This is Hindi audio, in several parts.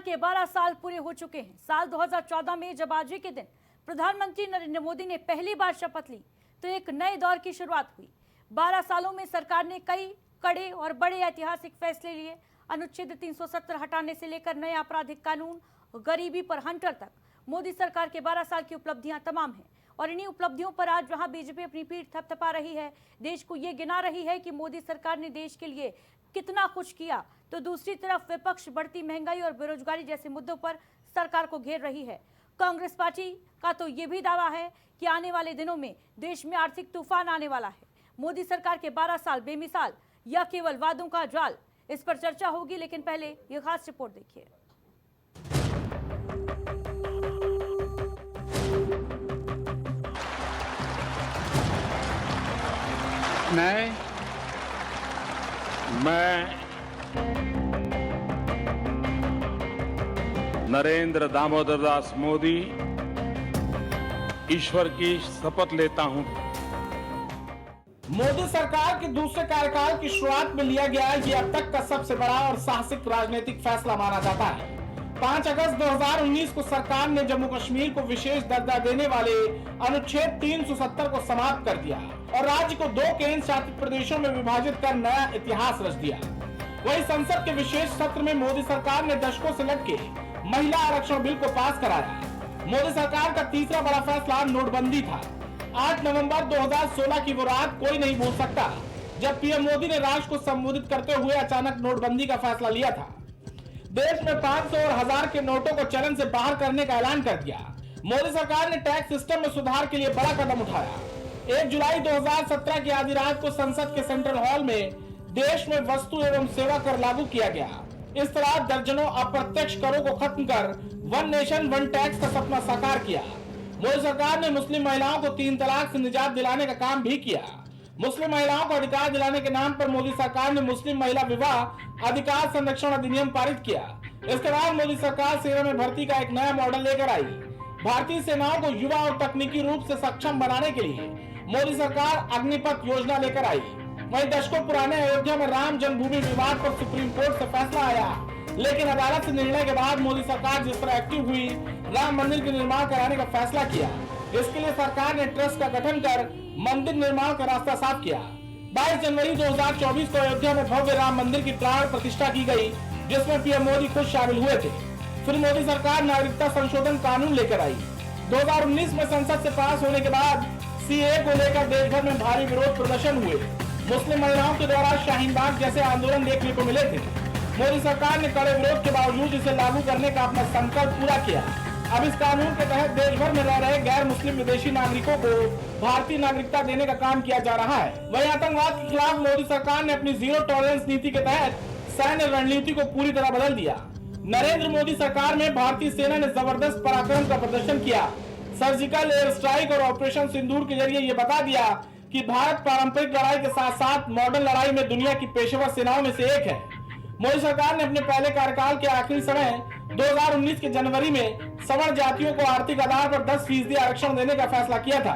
के 12 साल पूरे हो चुके हैं। साल 2014 में जब आज ही के दिन प्रधानमंत्री नरेंद्र मोदी ने पहली बार शपथ ली तो एक नए दौर की शुरुआत हुई। 12 सालों में सरकार ने कई कड़े और बड़े ऐतिहासिक फैसले लिए। अनुच्छेद 370 हटाने से लेकर नए आपराधिक कानून, गरीबी पर हंटर तक मोदी सरकार के 12 साल की उपलब्धियां तमाम हैं। और इन्हीं उपलब्धियों पर आज जहां बीजेपी अपनी पीठ थपथपा रही है, देश को ये गिना रही है कि मोदी सरकार ने देश के लिए कितना कुछ किया, तो दूसरी तरफ विपक्ष बढ़ती महंगाई और बेरोजगारी जैसे मुद्दों पर सरकार को घेर रही है। कांग्रेस पार्टी का तो ये भी दावा है कि आने वाले दिनों में देश में आर्थिक तूफान आने वाला है। मोदी सरकार के 12 साल बेमिसाल या केवल वादों का जाल, इस पर चर्चा होगी, लेकिन पहले ये खास रिपोर्ट देखिए। मैं नरेंद्र दामोदर दास मोदी ईश्वर की शपथ लेता हूं। मोदी सरकार के दूसरे कार्यकाल की शुरुआत में लिया गया ये अब तक का सबसे बड़ा और साहसिक राजनीतिक फैसला माना जाता है। 5 अगस्त 2019 को सरकार ने जम्मू कश्मीर को विशेष दर्जा देने वाले अनुच्छेद 370 को समाप्त कर दिया और राज्य को 2 केंद्र शासित प्रदेशों में विभाजित कर नया इतिहास रच दिया। वही संसद के विशेष सत्र में मोदी सरकार ने दशकों से लटके महिला आरक्षण बिल को पास कराया। मोदी सरकार का तीसरा बड़ा फैसला नोटबंदी था। 8 नवंबर 2016 की वो रात कोई नहीं भूल सकता जब पीएम मोदी ने राष्ट्र को संबोधित करते हुए अचानक नोटबंदी का फैसला लिया था। देश में 500 और 1000 के नोटों को चलन से बाहर करने का ऐलान कर दिया। मोदी सरकार ने टैक्स सिस्टम में सुधार के लिए बड़ा कदम उठाया। 1 जुलाई 2017 की आधी रात को संसद के सेंट्रल हॉल में देश में वस्तु एवं सेवा कर लागू किया गया। इस तरह दर्जनों अप्रत्यक्ष करों को खत्म कर वन नेशन वन टैक्स का सपना साकार किया। मोदी सरकार ने मुस्लिम महिलाओं को 3 तलाक से निजात दिलाने का काम भी किया। मुस्लिम महिलाओं को अधिकार दिलाने के नाम पर मोदी सरकार ने मुस्लिम महिला विवाह अधिकार संरक्षण अधिनियम पारित किया। इसके बाद मोदी सरकार सेना में भर्ती का एक नया मॉडल लेकर आई। भारतीय सेनाओं को युवा और तकनीकी रूप से सक्षम बनाने के लिए मोदी सरकार अग्निपथ योजना लेकर आई। वहीं दशकों पुराने अयोध्या में राम जन्मभूमि विवाद पर सुप्रीम कोर्ट से फैसला आया, लेकिन अदालत से निर्णय के बाद मोदी सरकार जिस तरह एक्टिव हुई, राम मंदिर के निर्माण कराने का फैसला किया। इसके लिए सरकार ने ट्रस्ट का गठन कर मंदिर निर्माण का रास्ता साफ किया। 22 जनवरी 2024 को अयोध्या में भव्य राम मंदिर की प्राण प्रतिष्ठा की गई, जिसमें पीएम मोदी खुद शामिल हुए थे। फिर मोदी सरकार नागरिकता संशोधन कानून लेकर आई। 2019 में संसद से पास होने के बाद सीएए को लेकर देश भर में भारी विरोध प्रदर्शन हुए। मुस्लिम महिलाओं के द्वारा शाहीन बाग जैसे आंदोलन देखने को मिले थे। मोदी सरकार ने कड़े विरोध के बावजूद इसे लागू करने का अपना संकल्प पूरा किया। अब इस कानून के तहत देश भर में रह रहे गैर मुस्लिम विदेशी नागरिकों को भारतीय नागरिकता देने का काम किया जा रहा है। वहीं आतंकवाद के खिलाफ मोदी सरकार ने अपनी जीरो टॉलरेंस नीति के तहत सैन्य रणनीति को पूरी तरह बदल दिया। नरेंद्र मोदी सरकार में भारतीय सेना ने जबरदस्त पराक्रम का प्रदर्शन किया। सर्जिकल एयर स्ट्राइक और ऑपरेशन सिंदूर के जरिए ये बता दिया कि भारत पारंपरिक लड़ाई के साथ साथ मॉडर्न लड़ाई में दुनिया की पेशेवर सेनाओं में से एक है। मोदी सरकार ने अपने पहले कार्यकाल के आखिरी समय 2019 के जनवरी में सवर्ण जातियों को आर्थिक आधार पर 10% आरक्षण देने का फैसला किया था।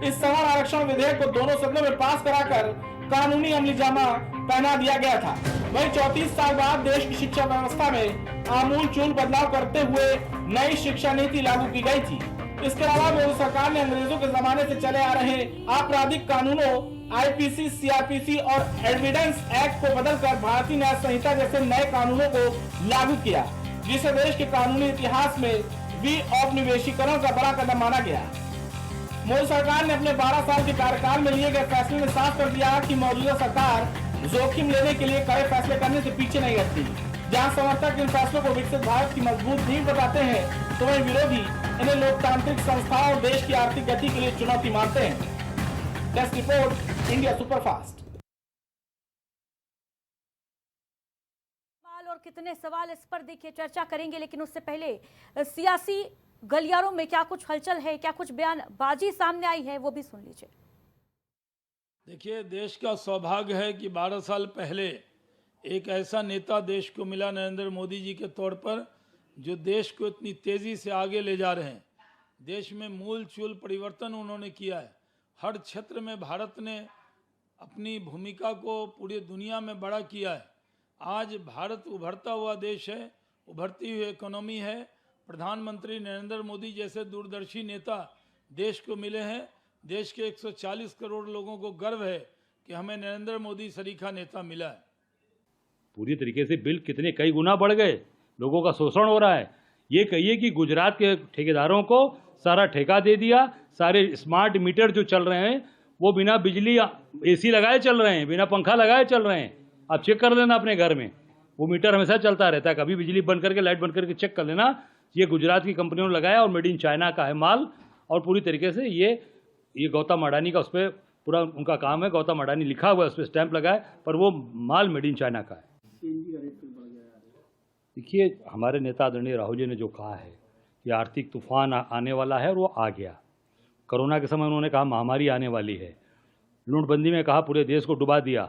इस सवर्ण आरक्षण विधेयक को दोनों सदनों में पास कराकर कानूनी अमलीजामा पहना दिया गया था। वहीं 34 साल बाद देश की शिक्षा व्यवस्था में आमूल चूल बदलाव करते हुए नई शिक्षा नीति लागू की गई थी। इसके अलावा मोदी सरकार ने अंग्रेजों के जमाने से चले आ रहे आपराधिक कानूनों आईपीसी, सीआरपीसी और एविडेंस एक्ट को बदलकर भारतीय न्याय संहिता जैसे नए कानूनों को लागू किया, जिसे देश के कानूनी इतिहास में औपनिवेशीकरण का बड़ा कदम माना गया। मोदी सरकार ने अपने 12 साल के कार्यकाल में लिए गए फैसले ने साफ कर दिया कि मौजूदा सरकार जोखिम लेने के लिए कड़े फैसले करने से पीछे नहीं हटती। जहां समर्थक इन फैसलों को विकसित भारत की मजबूत नींव बताते हैं, तो वहीं विरोधी इन्हें लोकतांत्रिक संस्थाओं और देश की आर्थिक गति के लिए चुनौती मानते हैं। Desk report, India superfast. और कितने सवाल इस पर देखिए चर्चा करेंगे, लेकिन उससे पहले सियासी गलियारों में क्या कुछ हलचल है, क्या कुछ बयानबाजी सामने आई है, वो भी सुन लीजिए। देखिए, देश का सौभाग्य है कि 12 साल पहले एक ऐसा नेता देश को मिला नरेंद्र मोदी जी के तौर पर, जो देश को इतनी तेजी से आगे ले जा रहे हैं। देश में मूल चूल परिवर्तन उन्होंने किया है। हर क्षेत्र में भारत ने अपनी भूमिका को पूरी दुनिया में बड़ा किया है। आज भारत उभरता हुआ देश है उभरती हुई इकोनॉमी है। प्रधानमंत्री नरेंद्र मोदी जैसे दूरदर्शी नेता देश को मिले हैं। देश के 140 करोड़ लोगों को गर्व है कि हमें नरेंद्र मोदी सरीखा नेता मिला है। पूरी तरीके से बिल कितने कई गुना बढ़ गए, लोगों का शोषण हो रहा है। ये कहिए कि गुजरात के ठेकेदारों को सारा ठेका दे दिया, सारे स्मार्ट मीटर जो चल रहे हैं वो बिना बिजली एसी लगाए चल रहे हैं, बिना पंखा लगाए चल रहे हैं। आप चेक कर लेना अपने घर में, वो मीटर हमेशा चलता रहता है, कभी बिजली बंद करके लाइट बंद करके चेक कर लेना। ये गुजरात की कंपनियों ने लगाया और मेड इन चाइना का है माल। और पूरी तरीके से ये गौतम अडानी का उस पर पूरा उनका काम है। गौतम अडानी लिखा हुआ है, उस पर स्टैंप लगाए, पर वो माल मेड इन चाइना का है। देखिए, हमारे नेता आदरणीय राहुल जी ने जो कहा है कि आर्थिक तूफान आने वाला है और वो आ गया। कोरोना के समय उन्होंने कहा महामारी आने वाली है। नोटबंदी में कहा पूरे देश को डुबा दिया।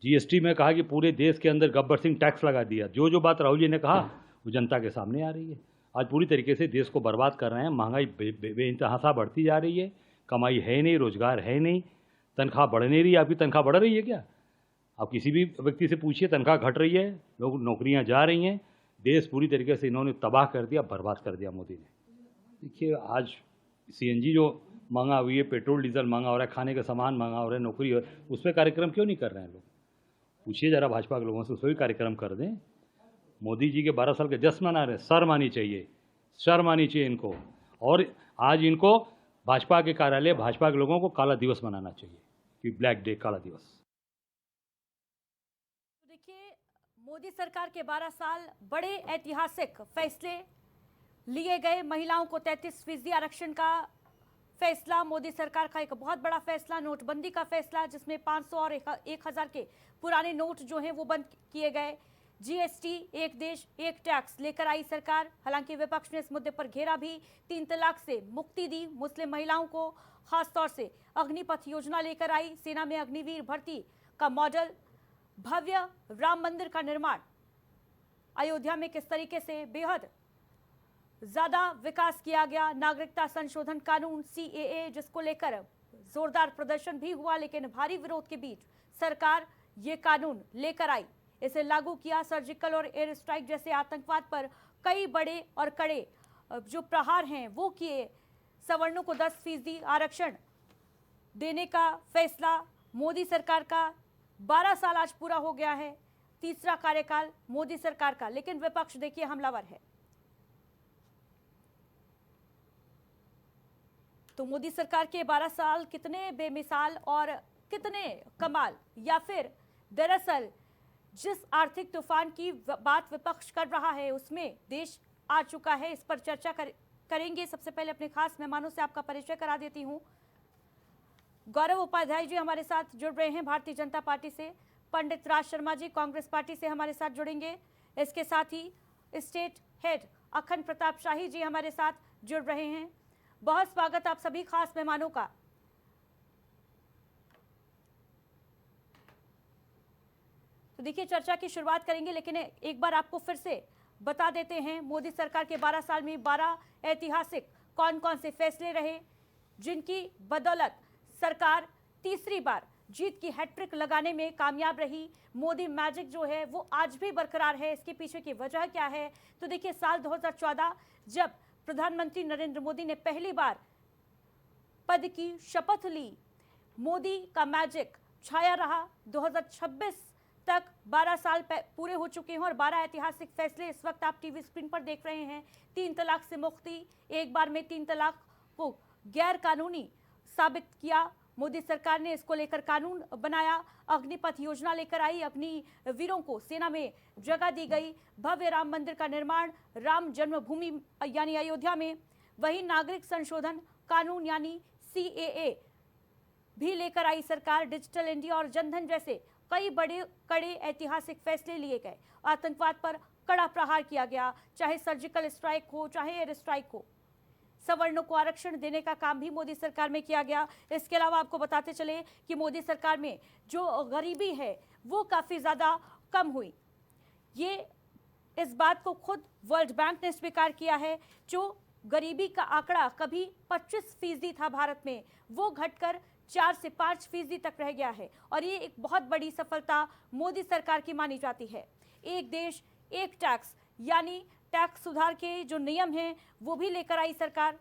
जीएसटी में कहा कि पूरे देश के अंदर गब्बर सिंह टैक्स लगा दिया। जो बात राहुल जी ने कहा वो जनता के सामने आ रही है। आज पूरी तरीके से देश को बर्बाद कर रहे हैं। महंगाई बेइंतहा बढ़ती जा रही है, कमाई है नहीं, रोजगार है नहीं, तनख्वाह बढ़ नहीं रही। आपकी तनख्वाह बढ़ रही है क्या? आप किसी भी व्यक्ति से पूछिए, तनख्वाह घट रही है, लोग नौकरियां जा रही हैं। देश पूरी तरीके से इन्होंने तबाह कर दिया, बर्बाद कर दिया मोदी ने। देखिए, आज सीएनजी जो महंगा हुई है, पेट्रोल डीजल महंगा हो रहा है, खाने का सामान महंगा हो रहा है, नौकरी हो, उस पर कार्यक्रम क्यों नहीं कर रहे हैं लोग? पूछिए जरा भाजपा के लोगों से, उस पर भी कार्यक्रम कर दें। मोदी जी के 12 साल के जश्न मना रहे, शर्म आनी चाहिए, शर्म आनी चाहिए इनको। और आज इनको भाजपा के कार्यालय, भाजपा के लोगों को काला दिवस मनाना चाहिए कि ब्लैक डे, काला दिवस। देखिए, मोदी सरकार के 12 साल बड़े ऐतिहासिक फैसले लिए गए। महिलाओं को 33% आरक्षण का फैसला, मोदी सरकार का एक बहुत बड़ा फैसला। नोटबंदी का फैसला, जिसमें 500 और 1000 के पुराने नोट जो हैं वो बंद किए गए। जीएसटी, एक देश एक टैक्स लेकर आई सरकार। हालांकि विपक्ष ने इस मुद्दे पर घेरा भी। 3 तलाक से मुक्ति दी मुस्लिम महिलाओं को, खासतौर से अग्निपथ योजना लेकर आई। सेना में अग्निवीर भर्ती का मॉडल, भव्य राम मंदिर का निर्माण, अयोध्या में किस तरीके से बेहद ज्यादा विकास किया गया। नागरिकता संशोधन कानून CAA, जिसको लेकर जोरदार प्रदर्शन भी हुआ, लेकिन भारी विरोध के बीच सरकार ये कानून लेकर आई, इसे लागू किया। सर्जिकल और एयर स्ट्राइक जैसे आतंकवाद पर कई बड़े और कड़े जो प्रहार हैं वो किए। सवर्णों को 10% आरक्षण देने का फैसला मोदी सरकार का। 12 साल आज पूरा हो गया है, तीसरा कार्यकाल मोदी सरकार का, लेकिन विपक्ष देखिए हमलावर है। तो मोदी सरकार के 12 साल कितने बेमिसाल और कितने कमाल, या फिर दरअसल जिस आर्थिक तूफान की बात विपक्ष कर रहा है उसमें देश आ चुका है, इस पर चर्चा करेंगे। सबसे पहले अपने खास मेहमानों से आपका परिचय करा देती हूं। गौरव उपाध्याय जी हमारे साथ जुड़ रहे हैं भारतीय जनता पार्टी से। पंडित राज शर्मा जी कांग्रेस पार्टी से हमारे साथ जुड़ेंगे। इसके साथ ही स्टेट हेड अखंड प्रताप शाही जी हमारे साथ जुड़ रहे हैं। बहुत स्वागत आप सभी खास मेहमानों का। तो देखिए, चर्चा की शुरुआत करेंगे, लेकिन एक बार आपको फिर से बता देते हैं मोदी सरकार के 12 साल में 12 ऐतिहासिक कौन कौन से फैसले रहे, जिनकी बदौलत सरकार तीसरी बार जीत की हैट्रिक लगाने में कामयाब रही। मोदी मैजिक जो है वो आज भी बरकरार है। इसके पीछे की वजह क्या है? तो देखिए, साल 2014 जब प्रधानमंत्री नरेंद्र मोदी ने पहली बार पद की शपथ ली, मोदी का मैजिक छाया रहा। 2026 तक 12 साल पूरे हो चुके हैं और 12 ऐतिहासिक फैसले इस वक्त आप टीवी स्क्रीन पर देख रहे हैं। 3 तलाक से मुक्ति, एक बार में 3 तलाक को गैर कानूनी साबित किया मोदी सरकार ने, इसको लेकर कानून बनाया। अग्निपथ योजना लेकर आई, अग्निवीरों को सेना में जगह दी गई। भव्य राम मंदिर का निर्माण राम जन्मभूमि यानी अयोध्या में। वही नागरिक संशोधन कानून यानी CAA भी लेकर आई सरकार। डिजिटल इंडिया और जनधन जैसे कई बड़े कड़े ऐतिहासिक फैसले लिए गए। आतंकवाद पर कड़ा प्रहार किया गया, चाहे सर्जिकल स्ट्राइक हो चाहे एयर स्ट्राइक हो। सवर्णों को आरक्षण देने का काम भी मोदी सरकार में किया गया। इसके अलावा आपको बताते चले कि मोदी सरकार में जो गरीबी है वो काफी ज्यादा कम हुई। ये इस बात को खुद वर्ल्ड बैंक ने स्वीकार किया है। जो गरीबी का आंकड़ा कभी 25% था भारत में, वो घटकर 4 से 5% तक रह गया है और ये एक बहुत बड़ी सफलता मोदी सरकार की मानी जाती है। एक देश एक टैक्स, यानी टैक्स सुधार के जो नियम हैं वो भी लेकर आई सरकार।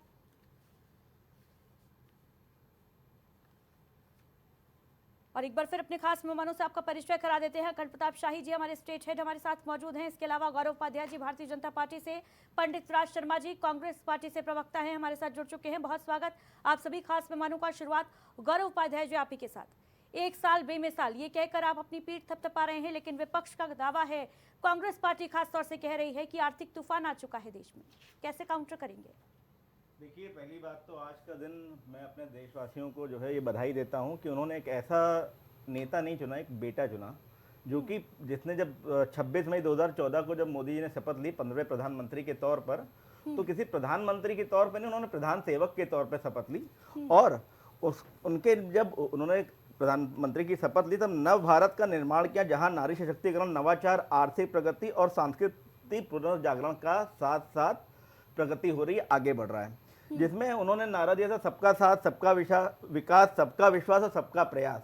और एक बार फिर अपने खास मेहमानों से आपका परिचय करा देते हैं। अखंड प्रताप शाही जी हमारे स्टेट हेड हमारे साथ मौजूद हैं। इसके अलावा गौरव उपाध्याय जी भारतीय जनता पार्टी से, पंडित राज शर्मा जी कांग्रेस पार्टी से प्रवक्ता हैं, हमारे साथ जुड़ चुके हैं। बहुत स्वागत आप सभी खास मेहमानों का। शुरुआत गौरव उपाध्याय जी आप ही के साथ। 1 साल बेमिसाल ये कहकर आप अपनी पीठ थपथपा रहे हैं, लेकिन विपक्ष का दावा है, कांग्रेस पार्टी खासतौर से कह रही है कि आर्थिक तूफान आ चुका है देश में। कैसे काउंटर करेंगे? देखिए, पहली बात तो आज का दिन मैं अपने देशवासियों को जो है ये बधाई देता हूँ कि उन्होंने एक ऐसा नेता नहीं चुना, एक बेटा चुना, जो कि जिसने जब 26 मई 2014 को जब मोदी जी ने शपथ ली 15वें प्रधानमंत्री के तौर पर, तो किसी प्रधानमंत्री के तौर पर नहीं, उन्होंने प्रधान सेवक के तौर पर शपथ ली। और उनके जब उन्होंने प्रधानमंत्री की शपथ ली तब नव भारत का निर्माण किया, जहाँ नारी सशक्तिकरण, नवाचार, आर्थिक प्रगति और सांस्कृतिक पुनर्जागरण का साथ साथ प्रगति हो रही है, आगे बढ़ रहा है, जिसमें उन्होंने नारा दिया था सबका साथ, सबका विकास, सबका विश्वास और सबका प्रयास।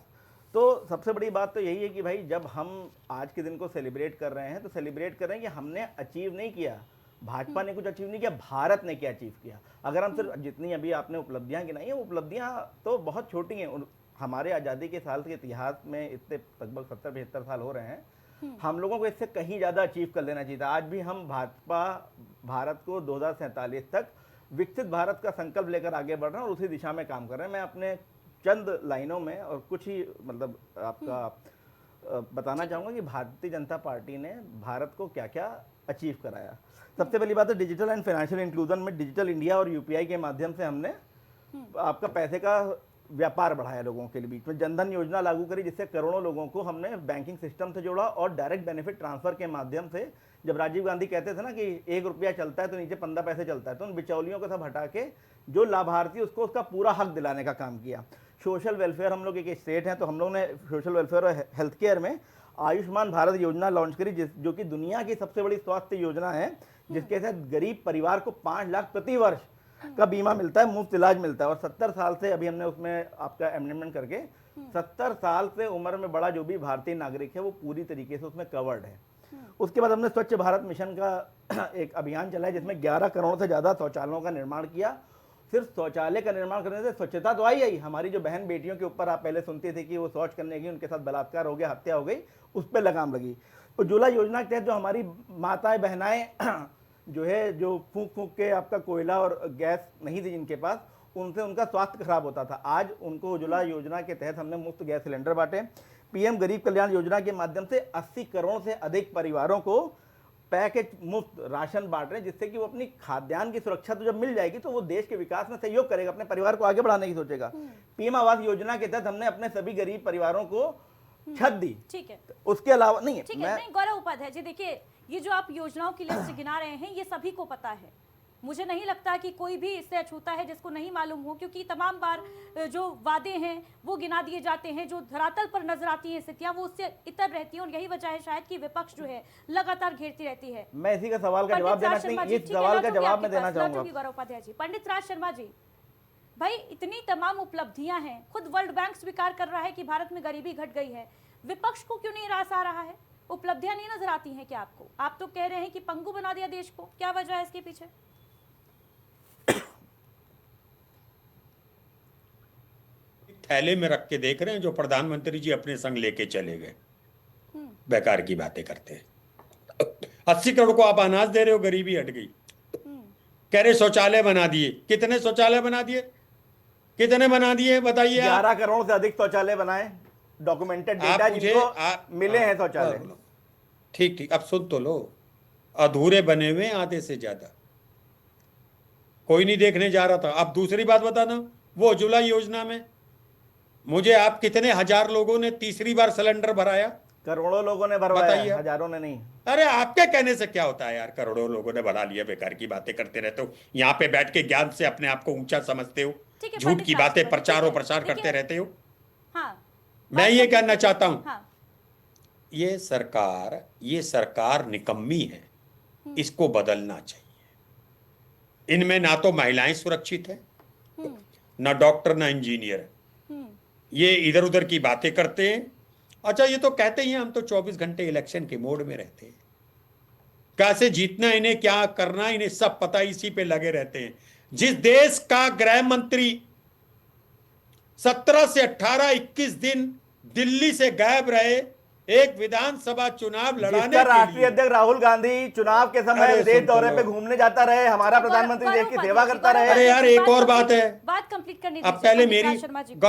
तो सबसे बड़ी बात तो यही है कि भाई जब हम आज के दिन को सेलिब्रेट कर रहे हैं तो सेलिब्रेट कर रहे हैं कि हमने अचीव नहीं किया, भाजपा ने कुछ अचीव नहीं किया, भारत ने क्या अचीव किया। अगर हम सिर्फ जितनी अभी आपने उपलब्धियां गिनाई हैं, उपलब्धियां तो बहुत छोटी हैं। हमारे आज़ादी के साल के इतिहास में इतने लगभग 70-75 साल हो रहे हैं, हम लोगों को इससे कहीं ज़्यादा अचीव कर लेना चाहिए था। आज भी हम भारत को 2047 तक विकसित भारत का संकल्प लेकर आगे बढ़ रहे हैं और उसी दिशा में काम कर रहे हैं। मैं अपने चंद लाइनों में और कुछ ही मतलब आपका बताना चाहूँगा कि भारतीय जनता पार्टी ने भारत को क्या क्या अचीव कराया। सबसे पहली बात है डिजिटल एंड फाइनेंशियल इंक्लूजन में डिजिटल इंडिया और यूपीआई के माध्यम से हमने आपका पैसे का व्यापार बढ़ाया लोगों के बीच में। जनधन योजना लागू करी, जिससे करोड़ों लोगों को हमने बैंकिंग सिस्टम से जोड़ा। और डायरेक्ट बेनिफिट ट्रांसफर के माध्यम से, जब राजीव गांधी कहते थे ना कि 1 रुपया चलता है तो नीचे 15 पैसे चलता है, तो उन बिचौलियों को सब हटा के जो लाभार्थी उसको उसका पूरा हक दिलाने का काम किया। सोशल वेलफेयर, हम लोग एक स्टेट हैं तो हम लोग ने सोशल वेलफेयर और हेल्थ केयर में आयुष्मान भारत योजना लॉन्च करी, जो कि दुनिया की सबसे बड़ी स्वास्थ्य योजना है, जिसके तहत गरीब परिवार को 5 लाख प्रति वर्ष का बीमा मिलता है, मुफ्त इलाज मिलता है। और 70 साल से अभी हमने उसमें आपका अमेंडमेंट करके 70 साल से उम्र में बड़ा जो भी भारतीय नागरिक है वो पूरी तरीके से उसमें कवर्ड है। उसके बाद हमने स्वच्छ भारत मिशन का एक अभियान चलाया, जिसमें 11 करोड़ से ज़्यादा शौचालयों का निर्माण किया। सिर्फ शौचालय का निर्माण करने से स्वच्छता तो आई। हमारी जो बहन बेटियों के ऊपर आप पहले सुनते थे कि वो शौच करने गई, उनके साथ बलात्कार हो गया, हत्या हो गई, उस पर लगाम लगी। उज्ज्वला योजना के तहत जो हमारी माताएं बहनाएं जो है, जो फूंक फूंक के आपका कोयला और गैस नहीं थी जिनके पास, उनसे उनका स्वास्थ्य खराब होता था, आज उनको उज्ज्वला योजना के तहत हमने मुफ्त गैस सिलेंडर बांटे। पीएम गरीब कल्याण योजना के माध्यम से 80 करोड़ से अधिक परिवारों को पैकेज मुफ्त राशन बांट रहे हैं, जिससे कि वो अपनी खाद्यान्न की सुरक्षा तो जब मिल जाएगी तो वो देश के विकास में सहयोग करेगा, अपने परिवार को आगे बढ़ाने की सोचेगा। पीएम आवास योजना के तहत हमने अपने सभी गरीब परिवारों को छत दी। ठीक है, उसके अलावा नहीं ठीक है, नहीं गौरव उपाध्याय जी, देखिए ये जो आप योजनाओं की लिस्ट गिना रहे हैं ये सभी को पता है। मुझे नहीं लगता कि कोई भी इससे अछूता है जिसको नहीं मालूम हो, क्योंकि तमाम बार जो वादे हैं वो गिना दिए जाते हैं, जो धरातल पर नजर आती हैं स्थितियां वो उससे इतर रहती हैं, और यही वजह है शायद कि विपक्ष जो है लगातार घेरती रहती है। मैं इसी का सवाल का जवाब देना चाहूंगा, इस सवाल का जवाब मैं देना चाहूंगा गौरव उपाध्याय जी। पंडित राज शर्मा जी, भाई इतनी तमाम उपलब्धियां हैं, खुद वर्ल्ड बैंक स्वीकार कर रहा है कि भारत में गरीबी घट गई है, विपक्ष को क्यों नहीं रास आ रहा है? उपलब्धियां नहीं नजर आती हैं क्या आपको? आप तो कह रहे हैं कि पंगु बना दिया देश को, क्या वजह है इसके पीछे? थैले में रख के देख रहे हैं जो प्रधानमंत्री जी अपने संग लेके चले गए, बेकार की बातें करते हैं। 80 करोड़ को आप अनाज दे रहे हो, गरीबी हट गई। कह रहे शौचालय बना दिए, कितने शौचालय बना दिए, कितने बना दिए बताइए? 11 करोड़ से अधिक शौचालय बनाए, डॉक्यूमेंटेड डेटा जिनको मिले हैं शौचालय। ठीक ठीक, अब सुन तो लो, अधूरे बने हुए आधे से ज्यादा, कोई नहीं देखने जा रहा था। अब दूसरी बात बताना, वो उज्ज्वला योजना में मुझे आप कितने हजार लोगों ने तीसरी बार सिलेंडर भराया? करोड़ों लोगों ने भरवाया, हजारों ने नहीं। अरे आपके कहने से क्या होता है यार, करोड़ों लोगों ने बढ़ा लिया, बेकार की बातें करते रहते हो। यहाँ पे बैठ के ज्ञान से अपने आप को ऊंचा समझते हो, झूठ की बातें प्रचार और प्रसार करते रहते हो। हाँ, मैं ये कहना चाहता हूं, हाँ, ये सरकार निकम्मी है, इसको बदलना चाहिए। इनमें ना तो महिलाएं सुरक्षित है, ना डॉक्टर, ना इंजीनियर, ये इधर उधर की बातें करते हैं। अच्छा, ये तो कहते ही हैं हम तो 24 घंटे इलेक्शन के मोड में रहते हैं, कैसे जीतना, इन्हें क्या करना, इन्हें सब पता, इसी पे लगे रहते हैं। जिस देश का गृह मंत्री 17 से 18 21 दिन दिल्ली से गायब रहे, एक विधानसभा चुनाव लड़ाने जिसका के राष्ट्रीय लिए। अध्यक्ष राहुल गांधी चुनाव के समय अरे विदेश सुन तो दौरे लो। पे घूमने जाता रहे, हमारा प्रधानमंत्री देश की सेवा करता रहे। अरे यार, एक और बात है। बात कंप्लीट करनी अब दीजिए पहले पंडित मेरी, राज शर्मा जी को।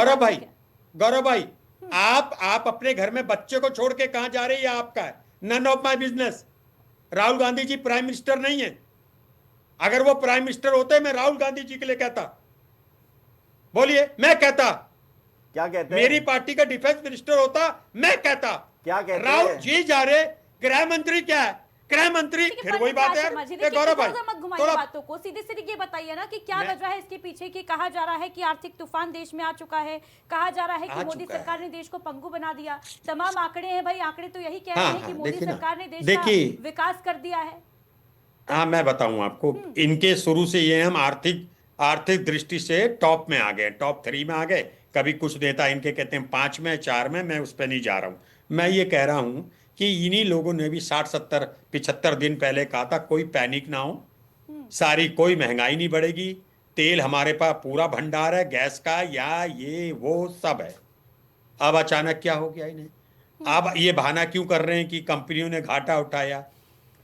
गौरव भाई, आप अपने घर में बच्चे को छोड़ के कहां जा रहे हैं, ये आपका है, none of my business. Rahul Gandhi ji prime minister नहीं है। अगर वो प्राइम मिनिस्टर होते, मैं राहुल गांधी जी के लिए कहता। बोलिए, मैं कहता। क्या कहते हैं? मेरी पार्टी का डिफेंस मिनिस्टर होता, मैं कहता। क्या कहते राहुल हैं? जी जा रहे, गृह मंत्री क्या है? गृह मंत्री, ठीक है, फिर वही पंडित बात राज है। शर्मा जी, ये देखिए, गौरव भाई, थोड़ा मत घुमाइए थोड़ा बातों को, सीधे सीधे ये बताइए ना कि क्या मैं- वजह है इसके पीछे की। कहा जा रहा है कि आर्थिक तूफान देश में आ चुका है, कहा जा रहा है कि आ मोदी चुका है। सरकार ने देश को पंगु बना दिया। तमाम आंकड़े हैं भाई, आंकड़े तो यही कह रहे हाँ, हैं कि हाँ, मोदी देखिए ना, सरकार ने देश देखिए। का विकास कर दिया है। हाँ, मैं बताऊं आपको, इनके शुरू से ये हम आर्थिक दृष्टि से टॉप में आ गए, टॉप 3 में आ गए। कभी कुछ नेता इनके कहते हैं 5 में, 4 में, मैं उस पर नहीं जा रहा हूं। मैं ये कह रहा हूं कि इन्हीं लोगों ने भी 60 70 75 दिन पहले कहा था कोई पैनिक ना हो, सारी कोई महंगाई नहीं बढ़ेगी, तेल हमारे पास पूरा भंडार है, गैस का, या ये वो सब है। अब अचानक क्या हो गया इन्हें? अब ये बहाना क्यों कर रहे हैं कि कंपनियों ने घाटा उठाया?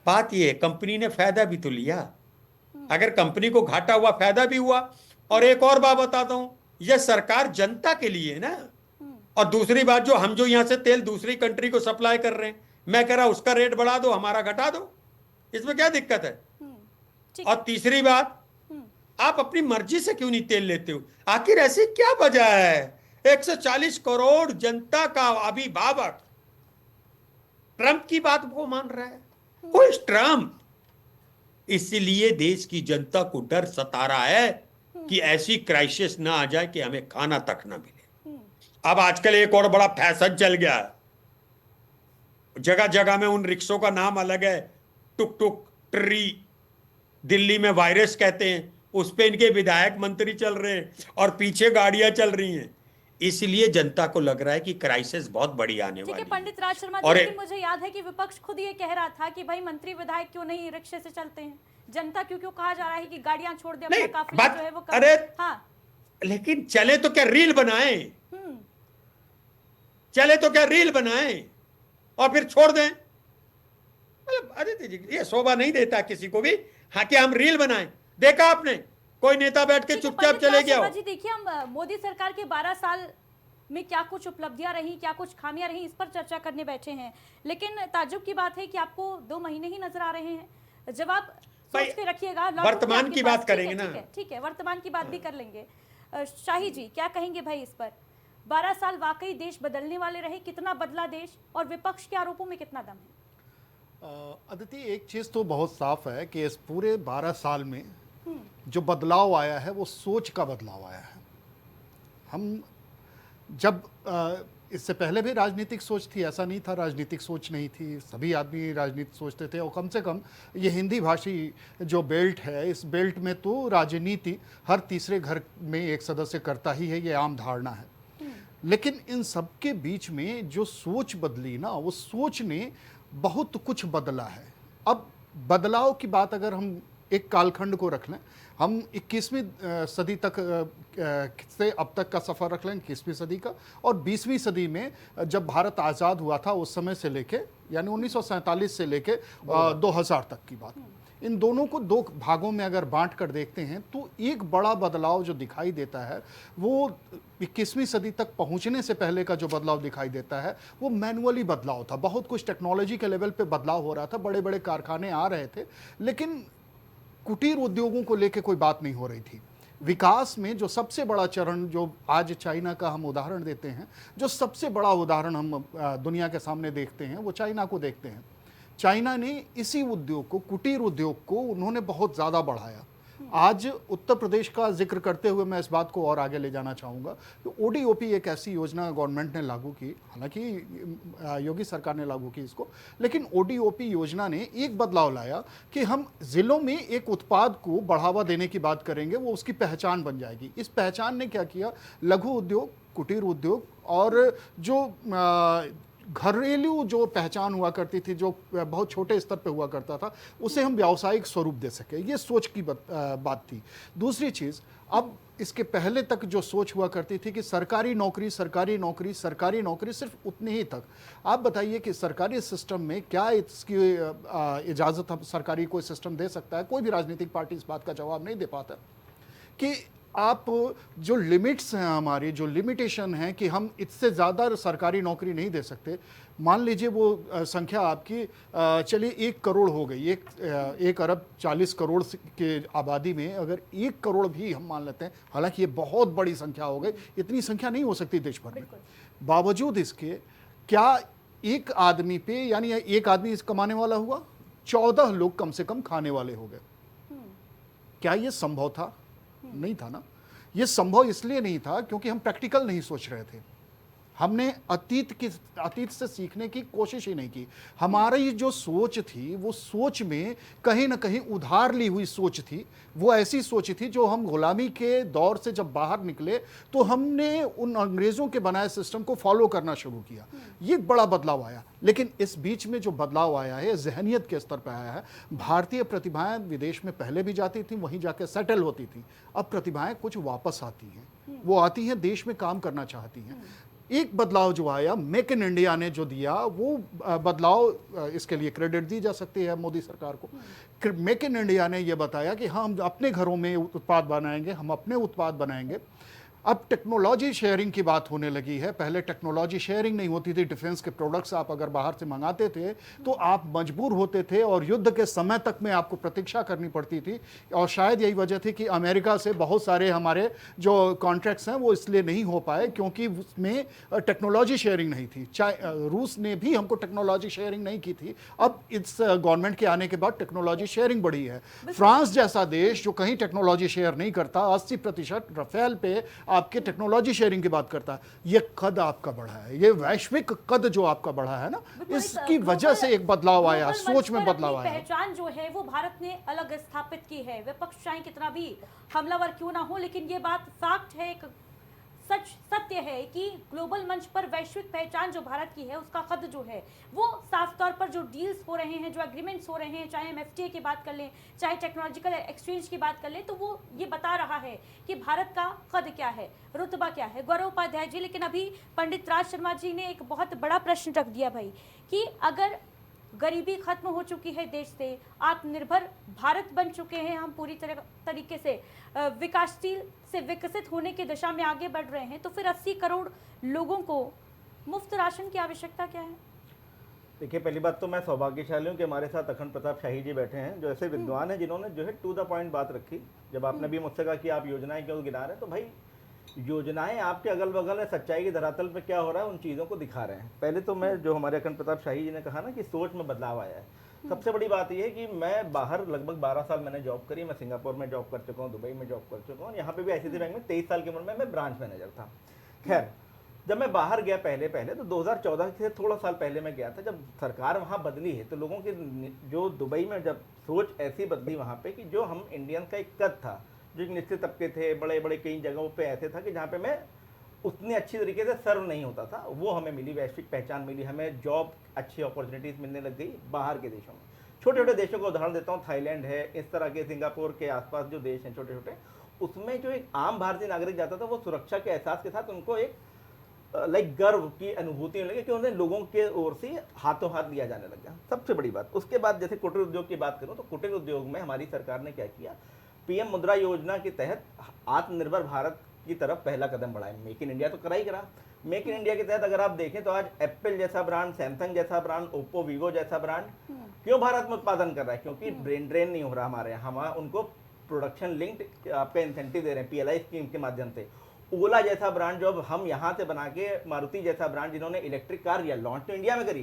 बात ये है, कंपनी ने फायदा भी तो लिया। अगर कंपनी को घाटा हुआ, फायदा भी हुआ। और एक और बात बताता हूं, यह सरकार जनता के लिए है ना। और दूसरी बात, जो यहां से तेल दूसरी कंट्री को सप्लाई कर रहे हैं, मैं कह रहा उसका रेट बढ़ा दो, हमारा घटा दो, इसमें क्या दिक्कत है? ठीक और तीसरी बात, आप अपनी मर्जी से क्यों नहीं तेल लेते हो? आखिर ऐसी क्या वजह है? 140 करोड़ जनता का अभिभावक ट्रंप की बात को मान रहा है। Who is Trump? इसलिए देश की जनता को डर सता रहा है कि ऐसी क्राइसिस ना आ जाए कि हमें खाना तक ना मिले। अब आजकल एक और बड़ा फैशन चल गया है, जगह जगह में उन रिक्शों का नाम अलग है, टुक टुक ट्री, दिल्ली में वायरस कहते हैं, उस पे इनके विधायक मंत्री चल रहे हैं और पीछे गाड़ियां चल रही हैं। इसलिए जनता को लग रहा है कि क्राइसिस बहुत बड़ी आने ठीक है वाली है। पंडित राज शर्मा जी, और लेकिन मुझे याद है कि विपक्ष खुद ये कह रहा था कि भाई मंत्री विधायक क्यों नहीं रिक्शे से चलते हैं, जनता क्यों क्यों कहा जा रहा है कि गाड़ियां छोड़ दे, अपना नहीं, काफिला बात- जो है वो अरे, हाँ। लेकिन चले तो क्या रील बनाएं? चले तो क्या रील बनाएं और फिर छोड़ दें? मतलब आदित्य जी, ये शोभा नहीं देता किसी को भी, हाँ, कि हम रील बनाएं। देखा आपने कोई नेता बैठ के ठीक है, चुपचाप पंडित चले राज गया शर्मा हो? जी, देखिए हम मोदी सरकार के 12 साल में क्या कुछ उपलब्धियां रही, क्या कुछ खामियां रही, इस पर चर्चा करने बैठे हैं। लेकिन ताज्जुब की बात है कि आपको 2 महीने ही नजर आ रहे हैं। जब आप भाई, सोच के रखिएगा, लौटूंगी वर्तमान आपके की पास। बात ठीक है, करेंगे ना। ठीक है, वर्तमान की बात भी कर लेंगे। शाही जी क्या कहेंगे भाई इस पर? 12 साल वाकई देश बदलने वाले रहे, कितना बदला देश, और विपक्ष के आरोपों में कितना दम है? अदिति, एक चीज़ तो बहुत साफ है कि इस पूरे 12 साल में जो बदलाव आया है वो सोच का बदलाव आया है। हम जब इससे पहले भी राजनीतिक सोच थी, ऐसा नहीं था राजनीतिक सोच नहीं थी, सभी आदमी राजनीति सोचते थे। और कम से कम ये हिंदी भाषी जो बेल्ट है, इस बेल्ट में तो राजनीति हर तीसरे घर में एक सदस्य करता ही है, ये आम धारणा है। लेकिन इन सब के बीच में जो सोच बदली ना, वो सोच ने बहुत कुछ बदला है। अब बदलाव की बात अगर हम एक कालखंड को रख लें, हम 21वीं सदी तक से अब तक का सफ़र रख लें, 21वीं सदी का, और 20वीं सदी में जब भारत आज़ाद हुआ था उस समय से लेके, यानी 1947 से लेके 2000 तक की बात, इन दोनों को 2 भागों में अगर बांट कर देखते हैं तो एक बड़ा बदलाव जो दिखाई देता है वो 21वीं सदी तक पहुंचने से पहले का जो बदलाव दिखाई देता है वो मैनुअली बदलाव था। बहुत कुछ टेक्नोलॉजी के लेवल पे बदलाव हो रहा था, बड़े बड़े कारखाने आ रहे थे, लेकिन कुटीर उद्योगों को लेके कोई बात नहीं हो रही थी। विकास में जो सबसे बड़ा चरण, जो आज चाइना का हम उदाहरण देते हैं, जो सबसे बड़ा उदाहरण हम दुनिया के सामने देखते हैं, वो चाइना को देखते हैं। चाइना ने इसी उद्योग को, कुटीर उद्योग को उन्होंने बहुत ज़्यादा बढ़ाया। आज उत्तर प्रदेश का जिक्र करते हुए मैं इस बात को और आगे ले जाना चाहूँगा कि ODOP एक ऐसी योजना गवर्नमेंट ने लागू की, हालांकि योगी सरकार ने लागू की इसको, लेकिन ODOP योजना ने एक बदलाव लाया कि हम ज़िलों में एक उत्पाद को बढ़ावा देने की बात करेंगे, वो उसकी पहचान बन जाएगी। इस पहचान ने क्या किया, लघु उद्योग, कुटीर उद्योग और जो घरेलू जो पहचान हुआ करती थी, जो बहुत छोटे स्तर पे हुआ करता था, उसे हम व्यावसायिक स्वरूप दे सके, ये सोच की बात थी। दूसरी चीज़, अब इसके पहले तक जो सोच हुआ करती थी कि सरकारी नौकरी सरकारी नौकरी सरकारी नौकरी, सिर्फ उतनी ही तक। आप बताइए कि सरकारी सिस्टम में क्या इसकी इजाज़त हम सरकारी कोई सिस्टम दे सकता है? कोई भी राजनीतिक पार्टी इस बात का जवाब नहीं दे पाता कि आप जो लिमिट्स हैं, हमारी जो लिमिटेशन है कि हम इससे ज़्यादा सरकारी नौकरी नहीं दे सकते। मान लीजिए वो संख्या आपकी चलिए 1 करोड़ हो गई, 1 अरब 40 करोड़ के आबादी में अगर 1 करोड़ भी हम मान लेते हैं, हालांकि ये बहुत बड़ी संख्या हो गई, इतनी संख्या नहीं हो सकती देश भर में। बावजूद इसके क्या एक आदमी पे, यानी एक आदमी इस कमाने वाला हुआ, 14 लोग कम से कम खाने वाले हो गए। क्या ये संभव था? नहीं था ना। ये संभव इसलिए नहीं था क्योंकि हम प्रैक्टिकल नहीं सोच रहे थे। हमने अतीत से सीखने की कोशिश ही नहीं की। हमारी जो सोच थी, वो सोच में कहीं ना कहीं उधार ली हुई सोच थी। वो ऐसी सोच थी जो हम गुलामी के दौर से जब बाहर निकले तो हमने उन अंग्रेज़ों के बनाए सिस्टम को फॉलो करना शुरू किया। ये एक बड़ा बदलाव आया। लेकिन इस बीच में जो बदलाव आया है, जहनियत के स्तर पर आया है। भारतीय प्रतिभाएं विदेश में पहले भी जाती थी, वहीं जाके सेटल होती थी। अब प्रतिभाएं कुछ वापस आती हैं, वो आती हैं, देश में काम करना चाहती हैं। एक बदलाव जो आया, मेक इन इंडिया ने जो दिया, वो बदलाव, इसके लिए क्रेडिट दी जा सकती है मोदी सरकार को। मेक इन इंडिया ने ये बताया कि हम अपने घरों में उत्पाद बनाएंगे, हम अपने उत्पाद बनाएंगे। अब टेक्नोलॉजी शेयरिंग की बात होने लगी है। पहले टेक्नोलॉजी शेयरिंग नहीं होती थी। डिफेंस के प्रोडक्ट्स आप अगर बाहर से मंगाते थे तो आप मजबूर होते थे और युद्ध के समय तक में आपको प्रतीक्षा करनी पड़ती थी। और शायद यही वजह थी कि अमेरिका से बहुत सारे हमारे जो कॉन्ट्रैक्ट्स हैं वो इसलिए नहीं हो पाए क्योंकि उसमें टेक्नोलॉजी शेयरिंग नहीं थी। रूस ने भी हमको टेक्नोलॉजी शेयरिंग नहीं की थी। अब इस गवर्नमेंट के आने के बाद टेक्नोलॉजी शेयरिंग बढ़ी है। फ्रांस जैसा देश जो कहीं टेक्नोलॉजी शेयर नहीं करता, 80% राफेल पे आपके टेक्नोलॉजी शेयरिंग की बात करता है। ये कद आपका बढ़ा है, ये वैश्विक कद जो आपका बढ़ा है ना, इसकी वजह से एक बदलाव आया, सोच में बदलाव आया। पहचान जो है वो भारत ने अलग स्थापित की है। विपक्ष चाहे कितना भी हमलावर क्यों ना हो, लेकिन ये बात फैक्ट है, एक सत्य है कि ग्लोबल मंच पर वैश्विक पहचान जो भारत की है, उसका कद जो है वो साफ तौर पर जो डील्स हो रहे हैं, जो एग्रीमेंट्स हो रहे हैं, चाहे हम FTA की बात कर लें, चाहे टेक्नोलॉजिकल एक्सचेंज की बात कर लें, तो वो ये बता रहा है कि भारत का कद क्या है, रुतबा क्या है। गौरव उपाध्याय जी, लेकिन अभी पंडित राज शर्मा जी ने एक बहुत बड़ा प्रश्न रख दिया भाई कि अगर गरीबी खत्म हो चुकी है देश से, आत्मनिर्भर भारत बन चुके हैं हम, पूरी तरीके से विकासशील से विकसित होने की दिशा में आगे बढ़ रहे हैं, तो फिर 80 करोड़ लोगों को मुफ्त राशन की आवश्यकता क्या है? देखिए, पहली बात तो मैं सौभाग्यशाली हूँ कि हमारे साथ अखंड प्रताप शाही जी बैठे हैं, जो ऐसे विद्वान हैं जिन्होंने जो है टू द पॉइंट बात रखी। जब आपने भी मुझसे कहा कि आप योजनाएं क्यों गिना रहे हैं, तो भाई योजनाएं आपके अगल बगल है, सच्चाई के धरातल पे क्या हो रहा है उन चीज़ों को दिखा रहे हैं। पहले तो मैं, जो हमारे अखंड प्रताप शाही जी ने कहा ना कि सोच में बदलाव आया है, सबसे बड़ी बात यह है कि मैं बाहर लगभग 12 साल मैंने जॉब करी। मैं सिंगापुर में जॉब कर चुका हूँ, दुबई में जॉब कर चुका हूँ, यहाँ पे भी ICICI बैंक में 23 साल की उम्र में मैं ब्रांच मैनेजर था। खैर, जब मैं बाहर गया पहले तो 2014 से थोड़ा साल पहले मैं गया था, जब सरकार वहाँ बदली है तो लोगों की जो दुबई में जब सोच ऐसी बदली वहाँ पे कि जो हम इंडियन का एक कद था, जो एक निश्चित तबके थे, बड़े बड़े कई जगहों पे ऐसे था कि जहाँ पे मैं उतनी अच्छी तरीके से सर्व नहीं होता था, वो हमें मिली, वैश्विक पहचान मिली, हमें जॉब अच्छी अपॉर्चुनिटीज़ मिलने लग गई बाहर के देशों में। छोटे छोटे देशों का उदाहरण देता हूँ, थाईलैंड है, इस तरह के सिंगापुर के आसपास जो देश हैं छोटे छोटे, उसमें जो एक आम भारतीय नागरिक जाता था वो सुरक्षा के एहसास के साथ उनको एक गर्व की अनुभूति होने लगी कि उन्हें लोगों के ओर से हाथों हाथ दिया जाने लग गया। सबसे बड़ी बात। उसके बाद जैसे कुटीर उद्योग की बात करूँ तो कुटीर उद्योग में हमारी सरकार ने क्या किया, PM मुद्रा योजना के तहत आत्मनिर्भर भारत की तरफ पहला कदम बढ़ाया। मेक इन इंडिया तो करा ही करा। मेक इन इंडिया के तहत अगर आप देखें तो आज एप्पल जैसा ब्रांड, सैमसंग जैसा ब्रांड, ओप्पो, वीवो जैसा ब्रांड क्यों भारत में उत्पादन कर रहा है? क्योंकि ब्रेन ड्रेन नहीं हो रहा हमारे यहाँ। हम उनको प्रोडक्शन लिंक्ड आपका इंसेंटिव दे रहे हैं PLI स्कीम के माध्यम से। ओला जैसा ब्रांड जो अब हम यहाँ से बना के, मारुति जैसा ब्रांड जिन्होंने इलेक्ट्रिक कार या लॉन्च तो इंडिया में करी,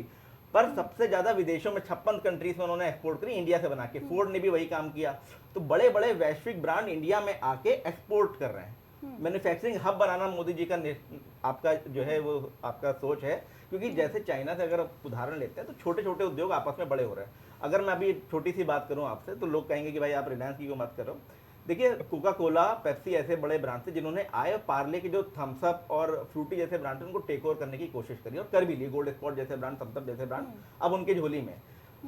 पर सबसे ज़्यादा विदेशों में 56 कंट्रीज में उन्होंने एक्सपोर्ट करी, इंडिया से बना के। फोर्ड ने भी वही काम किया। तो बड़े बड़े वैश्विक ब्रांड इंडिया में आके एक्सपोर्ट कर रहे हैं। मैन्युफैक्चरिंग हब बनाना मोदी जी का आपका जो है वो आपका सोच है, क्योंकि जैसे चाइना से अगर उदाहरण लेते हैं तो छोटे छोटे उद्योग आपस में बड़े हो रहे हैं। अगर मैं अभी छोटी सी बात करूं आपसे तो लोग कहेंगे कि भाई आप रिलायंस की क्यों बात कर रहे हो। देखिए, कोका कोला, पेप्सी ऐसे बड़े ब्रांड थे जिन्होंने आए और पार्ले के जो थम्स अप और फ्रूटी जैसे ब्रांड थे उनको टेक ओवर करने की कोशिश करी और कर भी ली। गोल्ड स्पॉट जैसे ब्रांड, थम्स अप जैसे ब्रांड अब उनकी झोली में।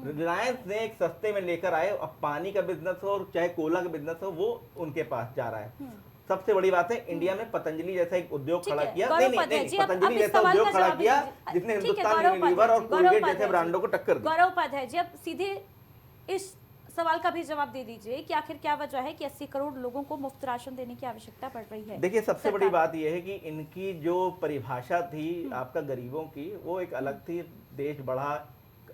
रिलायंस ने एक सस्ते में लेकर आए, अब पानी का बिजनेस हो और चाहे कोला का बिजनेस हो वो उनके पास जा रहा है। सबसे बड़ी बात है, इंडिया में पतंजलि जैसा एक उद्योग खड़ा किया, पतंजलि जैसा उद्योग खड़ा किया जिसने हिंदुस्तान यूनिलीवर और कोलगेट जैसे ब्रांडों को टक्कर दी। गौरव उपाध्याय जी, अब सीधे इस सवाल का भी जवाब दे दीजिए कि आखिर क्या वजह है कि 80 करोड़ लोगों को मुफ्त राशन देने की आवश्यकता पड़ रही है? देखिए, सबसे बड़ी बात यह है कि इनकी जो परिभाषा थी आपका गरीबों की, वो एक अलग थी। देश बढ़ा,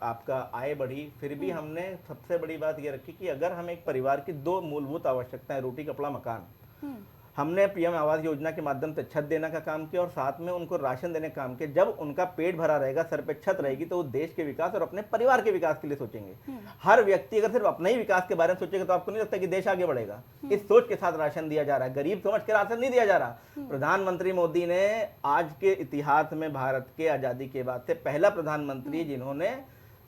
आपका आय बढ़ी, फिर भी हमने सबसे बड़ी बात ये रखी कि अगर हम एक परिवार की 2 मूलभूत आवश्यकताएं, रोटी कपड़ा मकान, हमने पीएम आवास योजना के माध्यम से छत देने का काम किया और साथ में उनको राशन देने का काम किया। जब उनका पेट भरा रहेगा, सर पे छत रहेगी, तो वो देश के विकास और अपने परिवार के विकास के लिए सोचेंगे। हर व्यक्ति अगर सिर्फ अपने ही विकास के बारे में सोचेगा तो आपको नहीं लगता कि देश आगे बढ़ेगा? इस सोच के साथ राशन दिया जा रहा है, गरीब समझ के राशन नहीं दिया जा रहा। प्रधानमंत्री मोदी ने आज के इतिहास में भारत के आजादी के बाद से पहला प्रधानमंत्री जिन्होंने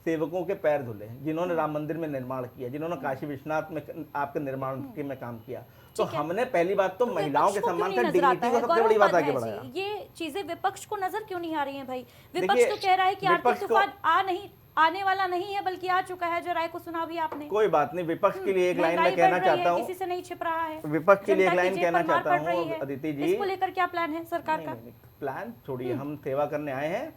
सेवकों के पैर धुले, जिन्होंने राम मंदिर में निर्माण किया, जिन्होंने काशी विश्वनाथ में आपके निर्माण के में काम किया। तो हमने पहली बात तो महिलाओं के सम्मान का, डिग्निटी को सबसे बड़ी बात आगे बढ़ाया। ये चीजें विपक्ष को नजर क्यों नहीं आ रही हैं भाई? विपक्ष तो कह रहा है कि आर्थिक तूफान आने वाला नहीं है बल्कि आ चुका है। जो राय को सुना भी आपने। कोई बात नहीं, विपक्ष के लिए एक लाइन में कहना चाहता हूँ, किसी से नहीं छिप रहा है। विपक्ष के लिए एक लाइन कहना चाहता हूँ अदिति जी, इसको लेकर क्या प्लान है सरकार का? प्लान छोड़िए, हम सेवा करने आए हैं।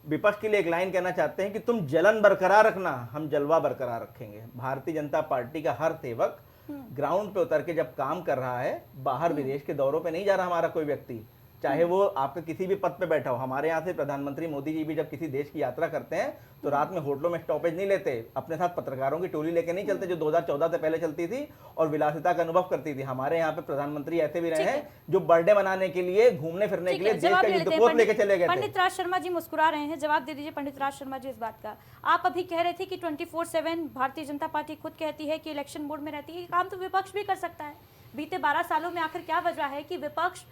विपक्ष के लिए एक लाइन कहना चाहते हैं कि तुम जलन बरकरार रखना, हम जलवा बरकरार रखेंगे। भारतीय जनता पार्टी का हर सेवक ग्राउंड पे उतर के जब काम कर रहा है, बाहर विदेश के दौरों पे नहीं जा रहा हमारा कोई व्यक्ति, चाहे वो आपके किसी भी पद पे बैठा हो। हमारे यहाँ से प्रधानमंत्री मोदी जी भी जब किसी देश की यात्रा करते हैं तो रात में होटलों में स्टॉपेज नहीं लेते, अपने साथ पत्रकारों की टोली लेके नहीं चलते, जो 2014 से पहले चलती थी और विलासिता का अनुभव करती थी। हमारे यहाँ पे प्रधानमंत्री ऐसे भी रहे हैं जो बर्थडे मनाने के लिए, घूमने फिरने के लिए देश का युद्धपोत लेके चले गए थे। पंडित राज शर्मा जी मुस्कुरा रहे हैं, जवाब दे दीजिए पंडित राज शर्मा जी इस बात का। आप अभी कह रहे थे कि 24/7 भारतीय जनता पार्टी खुद कहती है कि इलेक्शन मोड में रहती है। ये काम तो विपक्ष भी कर सकता है। बीते 12 सालों में आखिर क्या वजह है कि विपक्ष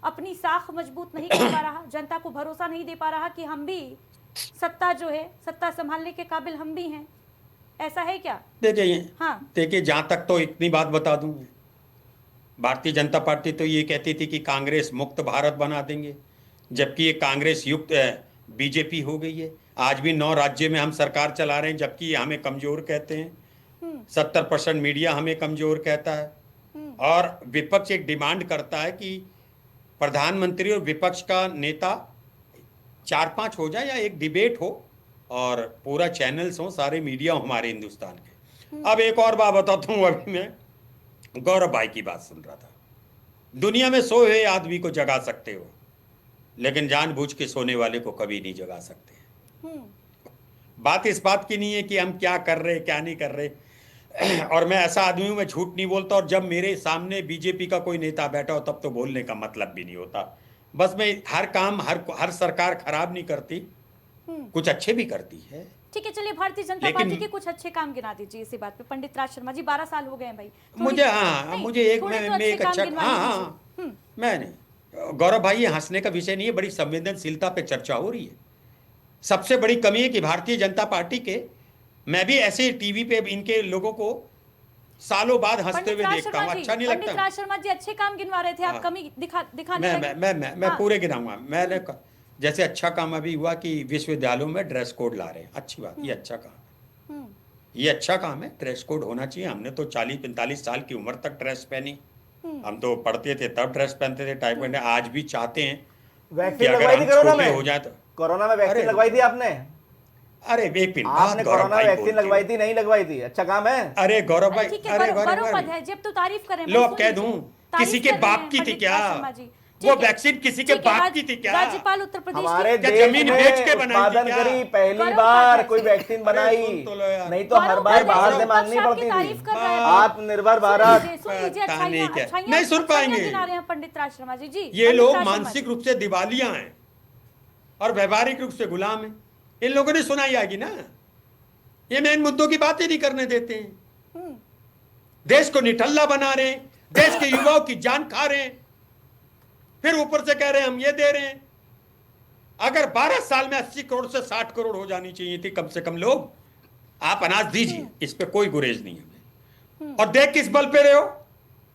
अपनी साख मजबूत नहीं कर पा रहा, जनता को भरोसा नहीं दे पा रहा कि हम भी सत्ता जो है, सत्ता संभालने के काबिल हम भी हैं? ऐसा है क्या? देखिए, जहां तक तो इतनी बात बता दूं, भारतीय जनता पार्टी तो ये कहती थी कि कांग्रेस मुक्त भारत बना देंगे, जबकि ये कांग्रेस युक्त बीजेपी हो गई है। आज भी 9 राज्य में हम सरकार चला रहे हैं, जबकि हमें कमजोर कहते हैं। 70% मीडिया हमें कमजोर कहता है। और विपक्ष एक डिमांड करता है कि प्रधानमंत्री और विपक्ष का नेता 4-5 हो जाए या एक डिबेट हो और पूरा चैनल्स हो, सारे मीडिया हो हमारे हिंदुस्तान के। अब एक और बात बताता हूँ, अभी मैं गौरव भाई की बात सुन रहा था। दुनिया में सोए हुए आदमी को जगा सकते हो, लेकिन जानबूझ के सोने वाले को कभी नहीं जगा सकते। बात इस बात की नहीं है कि हम क्या कर रहे क्या नहीं कर रहे। और मैं ऐसा आदमी हूं, मैं झूठ नहीं बोलता, और जब मेरे सामने बीजेपी का कोई नेता बैठा हो तब तो बोलने का मतलब भी नहीं होता। बस मैं हर काम, हर सरकार खराब नहीं करती, कुछ अच्छे भी करती है। ठीक है, चलिए भारतीय जनता पार्टी के कुछ अच्छे काम गिना दीजिए इसी बात पे। पंडित राज शर्मा जी, 12 साल हो गए हैं भाई। मुझे एक मैं नहीं, गौरव भाई, ये हंसने का विषय नहीं है, बड़ी संवेदनशीलता पे चर्चा हो रही है। सबसे बड़ी कमी है कि भारतीय जनता पार्टी के, मैं भी ऐसे टीवी पे इनके लोगों को सालों बाद हंसते हुए देखता हूँ, अच्छा नहीं लगता। पंडित राज शर्मा जी अच्छे काम गिनवा रहे थे, आप कमी दिखाने लगे। मैं पूरे गिनाऊंगा। मैंने जैसे अच्छा काम अभी हुआ कि विश्वविद्यालयों में ड्रेस कोड ला रहे हैं, अच्छी बात, ये अच्छा काम है। ये अच्छा काम है, ड्रेस कोड होना चाहिए। हमने तो 40-45 साल की उम्र तक ड्रेस पहनी, हम तो पढ़ते थे तब ड्रेस पहनते थे, टाई पहनते। आज भी चाहते हैं कि अगर हम छोटे हो जाए तो। कोरोना में वैक्सीन लगवाई थी आपने? अरे आपने कोरोना वैक्सीन लगवाई थी, नहीं लगवाई थी? अच्छा काम है। अरे गौरव भाई, अरे गौरव भाई, जब तो तारीफ करें, लो अब कह दूं, किसी के बाप की थी क्या वो वैक्सीन? किसी के बाप की थी क्या? राज्यपाल उत्तर प्रदेश हमारे जमीन बेच के उत्पादन करी, पहली बार कोई वैक्सीन बनाई, नहीं तो हर बार बाहर से मांगनी पड़ती थी। आत्मनिर्भर भारत नहीं सुन पाएंगे पंडित राज शर्मा जी। ये लोग मानसिक रूप से दिवालिया हैं और व्यवहारिक रूप से गुलाम हैं। इन लोगों ने सुनाई आएगी ना, ये मेन मुद्दों की बातें नहीं करने देते हैं। देश को निठल्ला बना रहे हैं, देश के युवाओं की जान खा रहे हैं, फिर ऊपर से कह रहे हैं हम ये दे रहे हैं। अगर 12 साल में 80 करोड़ से 60 करोड़ हो जानी चाहिए थी कम से कम लोग, आप अनाज दीजिए, इस पे कोई गुरेज नहीं है। और देख किस बल पे रहे हो,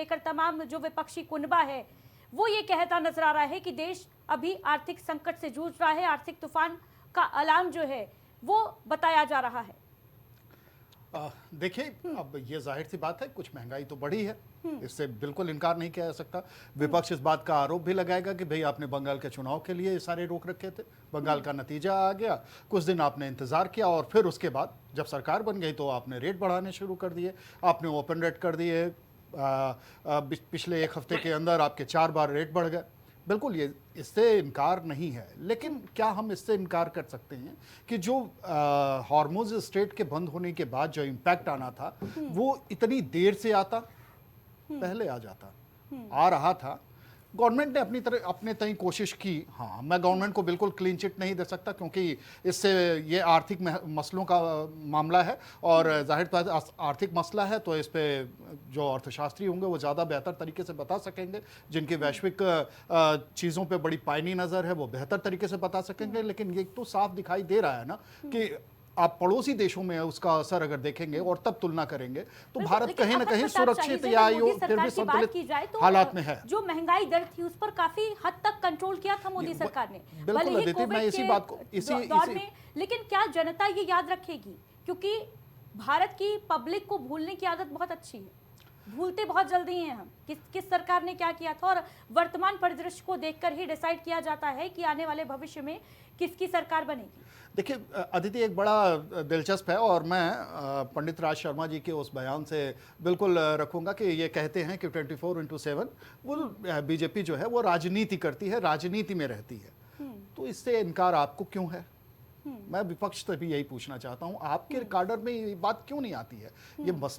लेकर तमाम जो विपक्षी कुनबा है वो ये कहता नजर आ रहा है कि देश अभी आर्थिक संकट से जूझ रहा है, आर्थिक तूफान का अलार्म जो है वो बताया जा रहा है। देखिए, अब ये जाहिर सी बात है, कुछ महंगाई तो बढ़ी है, इससे बिल्कुल इनकार नहीं किया जा सकता। विपक्ष इस बात का आरोप भी लगाएगा कि भाई आपने बंगाल के चुनाव के लिए ये सारे रोक रखे थे, बंगाल का नतीजा आ गया, कुछ दिन आपने इंतजार किया और फिर उसके बाद जब सरकार बन गई तो आपने रेट बढ़ाने शुरू कर दिए, आपने ओपन रेट कर दिए, पिछले एक हफ्ते के अंदर आपके 4 बार रेट बढ़ गए। बिल्कुल, ये इससे इनकार नहीं है, लेकिन क्या हम इससे इनकार कर सकते हैं कि जो हॉर्मोज स्ट्रेट के बंद होने के बाद जो इम्पैक्ट आना था वो इतनी देर से आता, पहले आ जाता, आ रहा था। गवर्नमेंट ने अपने तय कोशिश की। हाँ, मैं गवर्नमेंट को बिल्कुल क्लीन चिट नहीं दे सकता, क्योंकि इससे ये आर्थिक मसलों का मामला है, और जाहिर बात आर्थिक मसला है तो इस पे जो अर्थशास्त्री होंगे वो ज़्यादा बेहतर तरीके से बता सकेंगे, जिनकी वैश्विक चीज़ों पे बड़ी पायनी नज़र है वो बेहतर तरीके से बता सकेंगे। लेकिन ये तो साफ दिखाई दे रहा है ना कि आप पड़ोसी देशों में उसका असर अगर देखेंगे और तब तुलना करेंगे तो भारत कहीं ना कहीं सुरक्षित या फिर भी संतुलित हालात में है। जो महंगाई दर थी उस पर काफी हद तक कंट्रोल किया था मोदी सरकार ने, बिल्कुल अदिति, मैं इसी बात को दौर में। लेकिन क्या जनता ये याद रखेगी? क्योंकि भारत की पब्लिक को भूलने की आदत बहुत अच्छी है, भूलते बहुत जल्दी हैं हम किस सरकार ने क्या किया था, और वर्तमान परिदृश्य को देखकर ही डिसाइड किया जाता है कि आने वाले भविष्य में किसकी सरकार बनेगी। देखिए अदिति, एक बड़ा दिलचस्प है, और मैं पंडित राज शर्मा जी के उस बयान से बिल्कुल रखूंगा कि ये कहते हैं कि 24/7 वो बीजेपी जो है वो राजनीति करती है, राजनीति में रहती है। तो इससे इनकार आपको क्यों है? मैं विपक्ष से भी यही पूछना चाहता हूं, आपके कार्डर में ये बात क्यों नहीं आती है?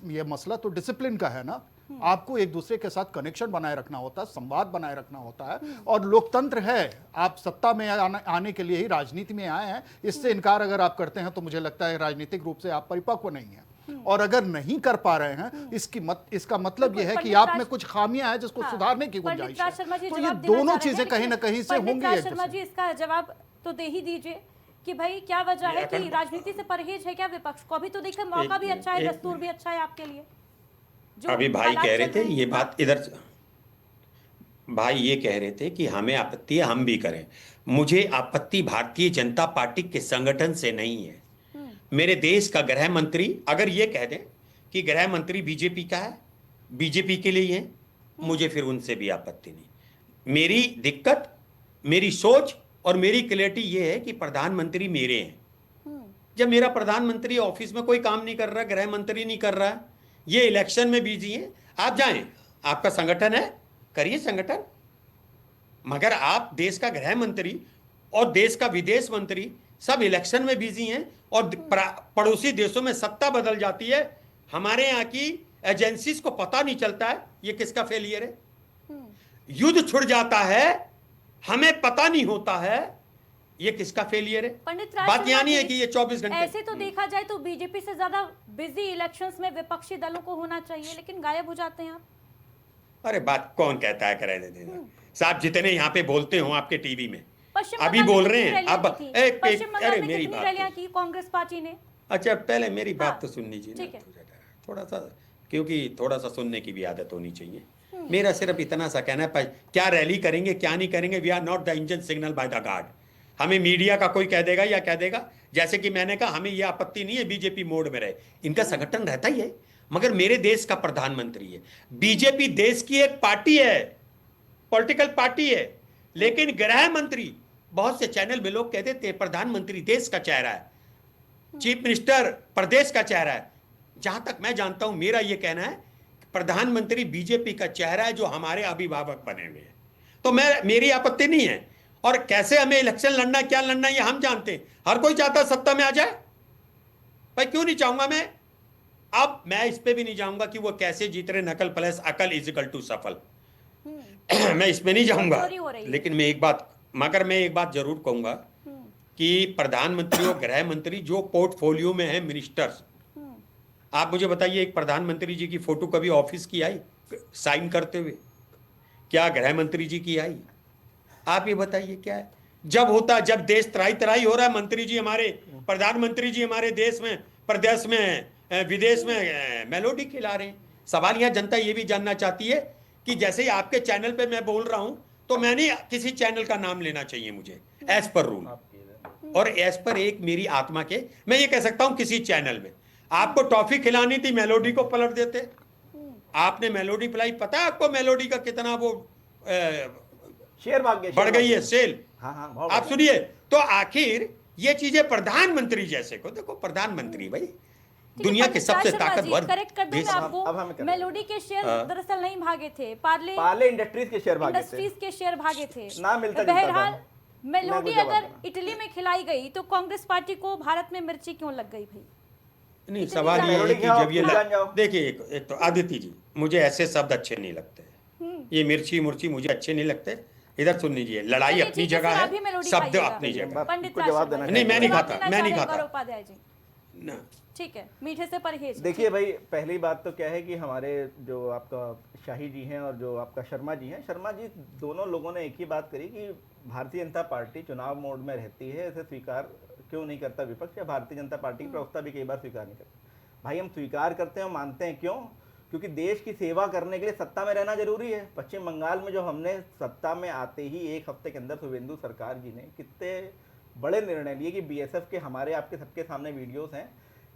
ये मसला तो डिसिप्लिन का है ना। आपको एक दूसरे के साथ कनेक्शन बनाए रखना होता है, संवाद बनाए रखना होता है, और लोकतंत्र है। आप सत्ता में आने के लिए ही राजनीति में आए हैं। इससे इनकार अगर आप करते हैं तो मुझे लगता है राजनीतिक रूप से आप परिपक्व नहीं है, और अगर नहीं कर पा रहे हैं इसका मतलब यह है कि आप में कुछ खामियां हैं जिसको सुधारने की गुंजाइश है। तो ये दोनों चीजें कहीं ना कहीं से होंगी। शर्मा जी, इसका जवाब तो दे ही दीजिए कि भाई क्या वजह है कि राजनीति से परहेज है क्या विपक्ष को? अभी तो देखिए मौका भी अच्छा है, दस्तूर भी अच्छा है आपके लिए। अभी भाई कह रहे थे ये बात, इधर भाई ये कह रहे थे कि हमें आपत्ति है, हम भी करें। मुझे आपत्ति भारतीय जनता पार्टी के संगठन से नहीं है। मेरे देश का गृह मंत्री अगर ये कह दें कि गृह मंत्री बीजेपी का है, बीजेपी के लिए है, मुझे फिर उनसे भी आपत्ति नहीं। मेरी दिक्कत, मेरी सोच और मेरी क्लैरिटी ये है कि प्रधानमंत्री मेरे हैं। जब मेरा प्रधानमंत्री ऑफिस में कोई काम नहीं कर रहा, गृह मंत्री नहीं कर रहा, ये इलेक्शन में बिजी है, आप जाएं, आपका संगठन है, करिए संगठन। मगर आप देश का गृह मंत्री और देश का विदेश मंत्री सब इलेक्शन में बिजी हैं, और पड़ोसी देशों में सत्ता बदल जाती है, हमारे यहाँ की एजेंसीज को पता नहीं चलता है। ये किसका फेलियर है? युद्ध छिड़ जाता है, हमें पता नहीं होता है, ये किसका फेलियर है? बात यहाँ नहीं है कि ये 24 घंटे। ऐसे तो देखा जाए तो बीजेपी से ज्यादा बिजी इलेक्शंस में विपक्षी दलों को होना चाहिए, लेकिन गायब हो जाते हैं आप। अरे बात कौन कहता है, करे देना साहब, जितने यहाँ पे बोलते हो आपके टीवी में पश्चिम अभी बोल रहे हैं। अब अरे मेरी बात रैलियां की कांग्रेस पार्टी ने। अच्छा पहले मेरी बात तो सुन लीजिए ठीक है। थोड़ा सा, क्योंकि थोड़ा सा सुनने की भी आदत होनी चाहिए। मेरा सिर्फ इतना सा कहना है, क्या रैली करेंगे क्या नहीं करेंगे, we are not the engine signal by the guard. हमें मीडिया का कोई कह देगा या कह देगा, जैसे कि मैंने कहा हमें यह आपत्ति नहीं है बीजेपी मोड में रहे, इनका संगठन रहता ही है, मगर मेरे देश का प्रधानमंत्री है। बीजेपी देश की एक पार्टी है, पॉलिटिकल पार्टी है, लेकिन गृह मंत्री, बहुत से चैनल में लोग कहते थे प्रधानमंत्री देश का चेहरा है, चीफ मिनिस्टर प्रदेश का चेहरा है। जहां तक मैं जानता हूं, मेरा यह कहना है प्रधानमंत्री बीजेपी का चेहरा है जो हमारे अभिभावक बने हुए हैं। तो मेरी आपत्ति नहीं है, और कैसे हमें इलेक्शन लड़ना क्या लड़ना ये हम जानते हैं। हर कोई चाहता सत्ता में आ जाए, भाई क्यों नहीं चाहूंगा मैं। अब मैं इस पे भी नहीं जाऊंगा कि वो कैसे जीत रहे, नकल प्लस अकल इज इक्वल टू सफल। मैं इसमें नहीं जाऊंगा, लेकिन मैं एक बात जरूर कहूंगा कि प्रधानमंत्री और गृह मंत्री जो पोर्टफोलियो में है मिनिस्टर्स, आप मुझे बताइए एक प्रधानमंत्री जी की फोटो कभी ऑफिस की आई साइन करते हुए? क्या गृह मंत्री जी की आई? आप ये बताइए क्या है? जब देश तराई तराई हो रहा है, मंत्री जी हमारे, प्रधानमंत्री जी हमारे देश में, प्रदेश में, विदेश में मेलोडी खिला रहे हैं। सवाल यहाँ जनता ये भी जानना चाहती है कि जैसे आपके चैनल पे मैं बोल रहा हूं, तो मैंने किसी चैनल का नाम लेना चाहिए मुझे एज पर रूल, और एज पर एक मेरी आत्मा के मैं ये कह सकता हूं किसी चैनल में आपको टॉफी खिलानी थी, मेलोडी को पलट देते। आपने मेलोडी पिलाई, पता है आपको मेलोडी का कितना वो शेयर बढ़ गई है सेल। हाँ, आप सुनिए, तो आखिर ये चीजें प्रधानमंत्री जैसे को, देखो प्रधानमंत्री भाई ठीक है, दुनिया के पंडित सबसे राज शर्मा जी, ताकतवर करेक्ट कर दूं देश मैं हैं। आपको, अब हमें करना है। मेलोडी के शेयर हाँ। दरअसल नहीं भागे थे, पार्ले पार्ले इंडस्ट्रीज के शेयर भागे थे। इंडस्ट्रीज के शेयर भागे थे। ना मिलता जुलता बहरहाल था। मेलोडी मैं कुछ अगर जवाब इटली में खिलाई गई तो कांग्रेस पार्टी को भारत में मिर्ची क्यों लग गई भाई? नहीं, इतनी सवाल ये है मेलोडी कि खाओ, जब ये जान जाओ। देखिए, एक तो आदित्य जी, मुझे ऐसे शब्द अच्छे नहीं लगते। ये मिर्ची मुर्ची मुझे अच्छे नहीं लगते। इधर सुन लीजिए, लड़ाई चलिए, अपनी ठीक है, जगह फिर अभी है, मेलोडी शब्द खाइएगा। अपनी जगह। पंडित को राज जवाब शर्मा देना जी, नहीं, मैं नहीं जवाब खाता, देना मैं चाह नहीं रहे हैं खाता। गौरव उपाध्याय जी, ना, ठीक है, मीठे से परहेज। देखिए भाई, पहली बात तो क्या है कि हमारे जो आपका शाही जी हैं और जो आपका शर्मा जी हैं, शर्मा जी दोनों लोगों ने एक ही बात करी कि भारतीय जनता पार्टी चुनाव मोड में रहती है, इसे स्वीकार क्यों नहीं करता विपक्ष, या भारतीय जनता पार्टी की प्रवक्ता भी कई बार स्वीकार नहीं करते। भाई हम स्वीकार करते हैं और मानते हैं, क्यों? क्योंकि देश की सेवा करने के लिए सत्ता में रहना जरूरी है। पश्चिम बंगाल में जो हमने सत्ता में आते ही एक हफ्ते के अंदर शुभेंदु सरकार जी ने कितने बड़े निर्णय लिए कि बीएसएफ के, हमारे आपके सबके सामने वीडियोस हैं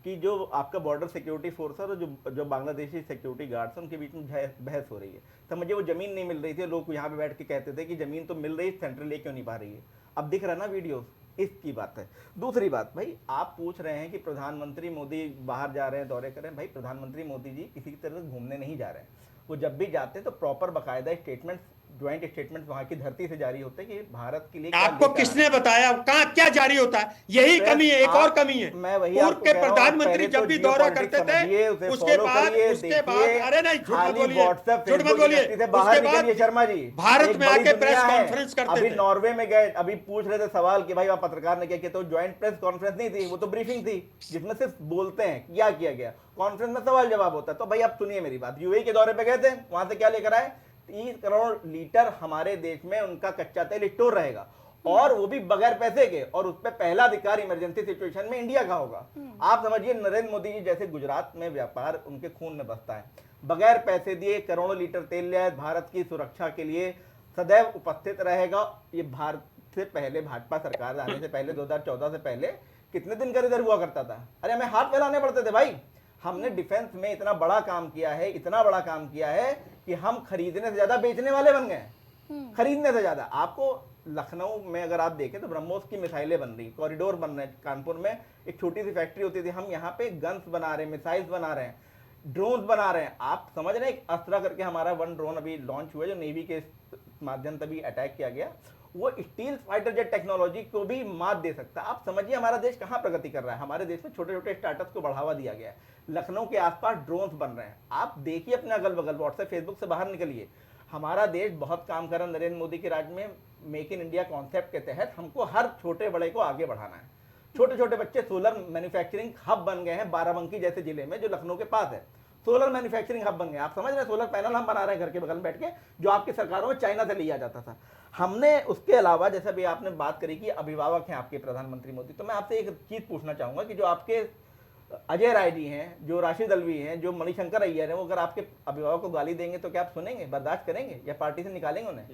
कि जो आपका बॉर्डर सिक्योरिटी फोर्स है और जो बांग्लादेशी सिक्योरिटी गार्ड्स हैं, उनके बीच में बहस हो रही है। समझिए वो जमीन नहीं मिल रही थी, लोग यहाँ पे बैठ के कहते थे कि जमीन तो मिल रही, सेंट्रल ले क्यों नहीं पा रही है। अब दिख रहा ना वीडियोस, इसकी बात है। दूसरी बात, भाई आप पूछ रहे हैं कि प्रधानमंत्री मोदी बाहर जा रहे हैं, दौरे कर रहे हैं। भाई प्रधानमंत्री मोदी जी किसी की तरह घूमने नहीं जा रहे हैं। वो जब भी जाते हैं तो प्रॉपर बाकायदा स्टेटमेंट, ज्वाइंट स्टेटमेंट वहां की धरती से जारी होते हैं कि भारत के लिए क्या आपको लेकर किसने आना है। बताया कहाँ क्या जारी होता है? यही फिर कमी है, एक आप- और कमी है। मैं वही पूर्व आपको के कह रहा हूं, प्रधानमंत्री पहले तो जब भी दौरा जियोपॉलिटिक्स करते समझिए, थे, उसे उसके follow बाद करिए, उसके बाद देखिए, अरे नहीं, झूठ मत खाली बोलिए, WhatsApp, झूठ मत Facebook बोलिए। industry से बाहर उसके निकलिए बाद शर्मा जी, भारत एक में बड़ी आके दुनिया प्रेस है। कॉन्फ्रेंस करते अभी थे। नॉर्वे में गए, अभी पूछ रहे थे सवाल कि भाई वहाँ पत्रकार ने क्या किया, तो ज्वाइंट प्रेस कॉन्फ्रेंस नहीं थी, वो तो ब्रीफिंग थी जिसमें सिर्फ बोलते हैं क्या किया गया, कॉन्फ्रेंस में सवाल जवाब होता है। तो भाई आप सुनिए मेरी बात, यूएई के दौरे पे गए थे, वहां से क्या लेकर आए? 30 करोड़ लीटर हमारे देश में उनका कच्चा तेल स्टोर रहेगा, और वो भी बगैर पैसे के, और उस पर पहला अधिकार इमरजेंसी सिचुएशन में इंडिया का होगा। आप समझिए, नरेंद्र मोदी जी जैसे गुजरात में व्यापार उनके खून में बसता है, बगैर पैसे दिए करोड़ों लीटर तेल ले आए, भारत की सुरक्षा के लिए सदैव उपस्थित रहेगा। ये भारत से पहले, भाजपा सरकार आने से पहले, 2014 से पहले कितने दिन का रिजर्व हुआ करता था? अरे हमें हाथ फैलाने पड़ते थे भाई। हमने डिफेंस में इतना बड़ा काम किया है, इतना बड़ा काम किया है कि हम खरीदने से ज्यादा बेचने वाले बन गए। खरीदने से ज्यादा। आपको लखनऊ में अगर आप देखें तो ब्रह्मोस की मिसाइलें बन रही, कॉरिडोर बन रहे हैं। कानपुर में एक छोटी सी फैक्ट्री होती थी, हम यहाँ पे गन्स बना रहे हैं, मिसाइल्स बना रहे हैं, ड्रोन्स बना रहे हैं। आप समझ रहे हैं, एक अस्त्रा करके हमारा वन ड्रोन अभी लॉन्च हुआ जो नेवी के माध्यम से भी अटैक किया गया, वो स्टील फाइटर जेट टेक्नोलॉजी को भी मात दे सकता है। आप समझिए हमारा देश कहाँ प्रगति कर रहा है। हमारे देश में छोटे छोटे स्टार्टअप्स को बढ़ावा दिया गया है। लखनऊ के आसपास ड्रोन्स बन रहे हैं। आप देखिए अपने अगल बगल, व्हाट्सएप फेसबुक से बाहर निकलिए। हमारा देश बहुत काम कर रहा है नरेंद्र मोदी के राज में। मेक इन इंडिया कॉन्सेप्ट के तहत हमको हर छोटे बड़े को आगे बढ़ाना है। छोटे छोटे बच्चे सोलर मैन्युफैक्चरिंग हब बन गए हैं बाराबंकी जैसे जिले में, जो लखनऊ के पास है। सोलर मैन्युफैक्चरिंग हब बन गए। आप समझ रहे हैं, सोलर पैनल हम बना रहे हैं घर के बगल में बैठ के, जो आपकी सरकारों में चाइना से लिया जाता था। हमने उसके अलावा, जैसे भी आपने बात करी कि अभिभावक हैं आपके प्रधानमंत्री मोदी, तो मैं आपसे एक चीज पूछना चाहूंगा कि जो आपके अजय राय जी हैं, जो राशिद अलवी हैं, जो मणिशंकर अय्यर हैं, वो अगर आपके अभिभावक को गाली देंगे तो क्या आप सुनेंगे, बर्दाश्त करेंगे, या पार्टी से निकालेंगे उन्हें?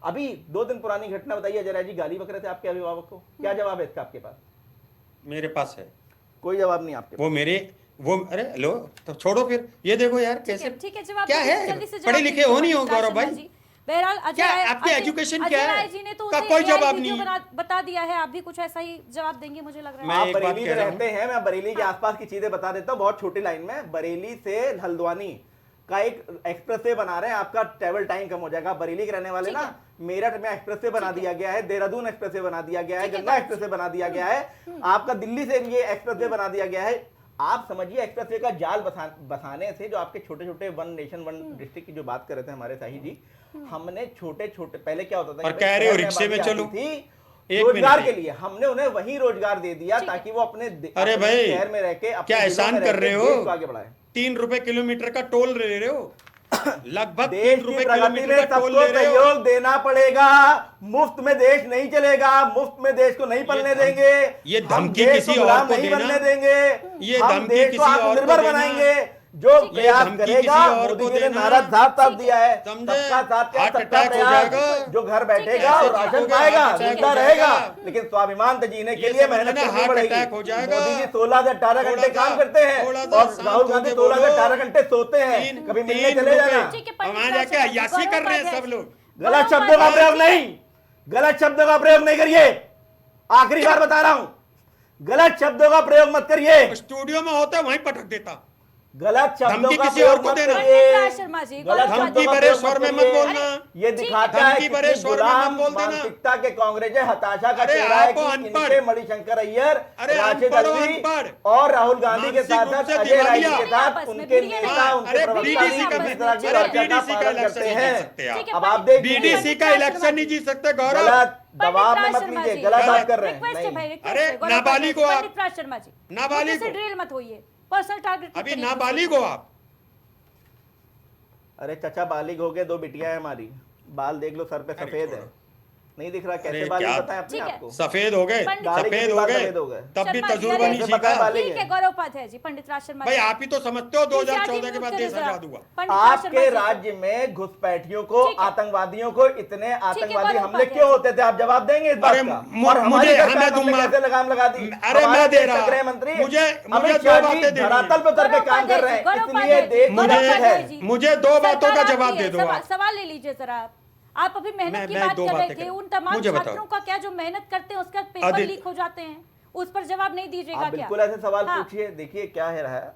अभी 2 दिन पुरानी घटना बताइए, अजय राय जी गाली बक रहे थे आपके अभिभावक को, क्या जवाब है इसका आपके पास? मेरे पास है कोई जवाब नहीं आपके वो मेरे वो अरे लो, तो छोड़ो फिर। ये देखो यार कैसे, ठीक है, जवाब क्या दीजिए, है, जल्दी से पढ़े जवाब लिखे दीजिए हो नहीं हो पंडित गौरव भाई? राज शर्मा जी। बहरहाल अजय क्या राय, आपकी एजुकेशन क्या अजय है? राय जी ने तो का उसे कोई AI जवाब वीडियो नहीं। बता दिया है। आप भी कुछ ऐसा ही जवाब देंगे मुझे लग रहा है। मैं आप एक बात बरेली कह में रहा हूं। रहते हैं, मैं बरेली के आसपास की चीजें बता देता हूँ बहुत छोटी लाइन में। बरेली से हल्द्वानी का एक एक्सप्रेसवे बना रहे हैं, आपका ट्रेवल टाइम कम हो जाएगा। बरेली के रहने वाले ठीक ना, मेरठ में एक्सप्रेसवे बना दिया गया है, देहरादून एक्सप्रेसवे बना दिया गया है, ठीक है, गंगा एक्सप्रेसवे बना दिया गया है, आपका दिल्ली से ये एक्सप्रेसवे बना दिया गया है। आप समझिए एक्सप्रेसवे का जाल बसाने से, जो आपके छोटे छोटे वन नेशन वन डिस्ट्रिक्ट की जो बात कर रहे थे हमारे शाही जी, हमने छोटे छोटे, पहले क्या होता था और कि कह रहे हो शहर में रिक्शे में आबादी चलो। आती थी, एक रोजगार मिनट। के लिए हमने उन्हें वही रोजगार दे दिया ठीक है। ताकि वो अपने अरे अपने भाई, शहर में रह के, अपने क्या जिलों एहसान में रह कर के रहे हो? देश को आगे बढ़ाए। 3 रुपए किलोमीटर का टोल ले रहे हो, लगभग देश 3 की रुपए प्रगति किलोमीटर में का टोल सबको ले रहे हो। सहयोग देना पड़ेगा। मुफ्त में देश नहीं चलेगा, मुफ्त में देश को नहीं पलने देंगे। ये हम धमकी देश किसी को और गुलाम को नहीं देना, बनने देंगे। ये हम धमकी देश को किसी और को आत्मनिर्भर देना, बनाएंगे। जो ये प्रयास धमकी करेगा, किसी और मोदी को जी ने देना। नारा साफ दिया है, समझे? सबका साथ क्या, हार्ट सबका अटैक हो प्रयास। जाएगा। जो घर बैठेगा ठीक है, और ऐसे राशन जीतोगे, पाएगा, हार्ट अटैक जिंदा हो रहेगा, जाएगा। लेकिन स्वाभिमान से जीने के ये लिए समझ मेहनत लेना, करनी हार्ट पड़ेगी। अटैक हो जाएगा। मोदी जी 16 से 18 घंटे थोड़ा काम सा- करते हैं, थोड़ा सा और शांत राहुल गांधी होके 16 से बोलो। 18 घंटे सोते हैं। कभी मिलने चले जाना। ठीक है, वहां पंडित जाके राज शर्मा जी, अय्याशी कर रहे हैं सब लोग। गलत शब्दों का प्रयोग नहीं, गलत शब्दों का प्रयोग नहीं करिए। आखिरी बार बता रहा हूं, गलत शब्दों का प्रयोग मत करिए। स्टूडियो में होता वहीं पटक देता। गलत शब्दों धमकी का किसी प्रयोग और को मत देना। करिए। पंडित शर्मा जी, गलत धमकी शब्दों का बड़े प्रयोग स्वर में करिए। मत बोलना। ये दिखाता है धमकी बड़े कितनी स्वर में गुलाम मत बोल देना। मानसिकता के कांग्रेस है, हताशा का अरे चेहरा है आप कि अनपढ़। इनके मणिशंकर अय्यर, अरे राशिद अनपढ़ हो, अल्वी अनपढ़। और राहुल गांधी के मानसिक साथ रूप साथ से अजय राय दिवालिया। के साथ आपस में उनके भिड़िए नेता, नहीं। उनके अरे प्रवक्ता बीडीसी भी का इस तरह की अरे वार्ता का बीडीसी का पालन इलेक्शन करते नहीं जीत हैं। सकते आप। ठीक है, अब आप देख लीजिए। बीडीसी का इलेक्शन नहीं जीत सकते गौरव। गलत दबाव में पंडित मत शर्मा लीजिए, जी, गलत बात कर रहे हैं। रिक्वेस्ट है नहीं। भाई, रिक्वेस्ट अरे है, गौरव नाबालिग हो आप। पंडित राज शर्मा जी, नाबालिग मुझसे हो। ड्रिल मत होइए, पर्सनल टारगेट अभी नाबालिग हो आप। अरे चचा बालिग हो गए, 2 बिटियां हैं हमारी, बाल देख लो, सर पे अरे सफेद है, छोड़ो। नहीं दिख रहा कैसे अरे बालिग क्या- बताएं अपने ठीक है। आप को। सफेद हो गए, पंडित- दाढ़ी के सफेद भी हो बाल गए, सफेद हो गए। तब भी शर्मा जी, तजुर्बा अरे नहीं कैसे पता है सीखा। बालिग ठीक है, गौरव उपाध्याय जी, पंडित राज शर्मा भाई जी। आप ही तो समझते हो 2014 के बाद प्लीज देश आगे आजाद म्यूट हुआ। करें जरा। पंडित राज आपके शर्मा जी। राज्य में घुसपैठियों को, ठीक है। आतंकवादियों को इतने आतंकवादी गौरव हमले उपाध्याय क्यों होते थे? आप जवाब देंगे इस बात अरे का? मु- और हमारी मुझे- सरकार हमें ने दूंगा। कैसे लगाम लगा दी? अरे हमारे मैं दे देश का रहा। गृह मंत्री मुझे अमित दो शाह बातें जी देनी धरातल पर उतर के काम कर रहे हैं, इसलिए देश गौरव सुरक्षित उपाध्याय है। जी, मुझे 2 बातों का सरकार जवाब आपकी दे है, दो आप। सवाल ले लीजिए जरा आप अभी मेहनत की मैं बात 2 कर रहे बातें थे, कर- उन तमाम मुझे बताओ। छात्रों का क्या जो मेहनत करते हैं उसका पेपर आदित्य- लीक हो जाते हैं, उस पर जवाब नहीं दीजिएगा आप क्या? बिल्कुल ऐसे सवाल हाँ। पूछिए। देखिए क्या है रहा है,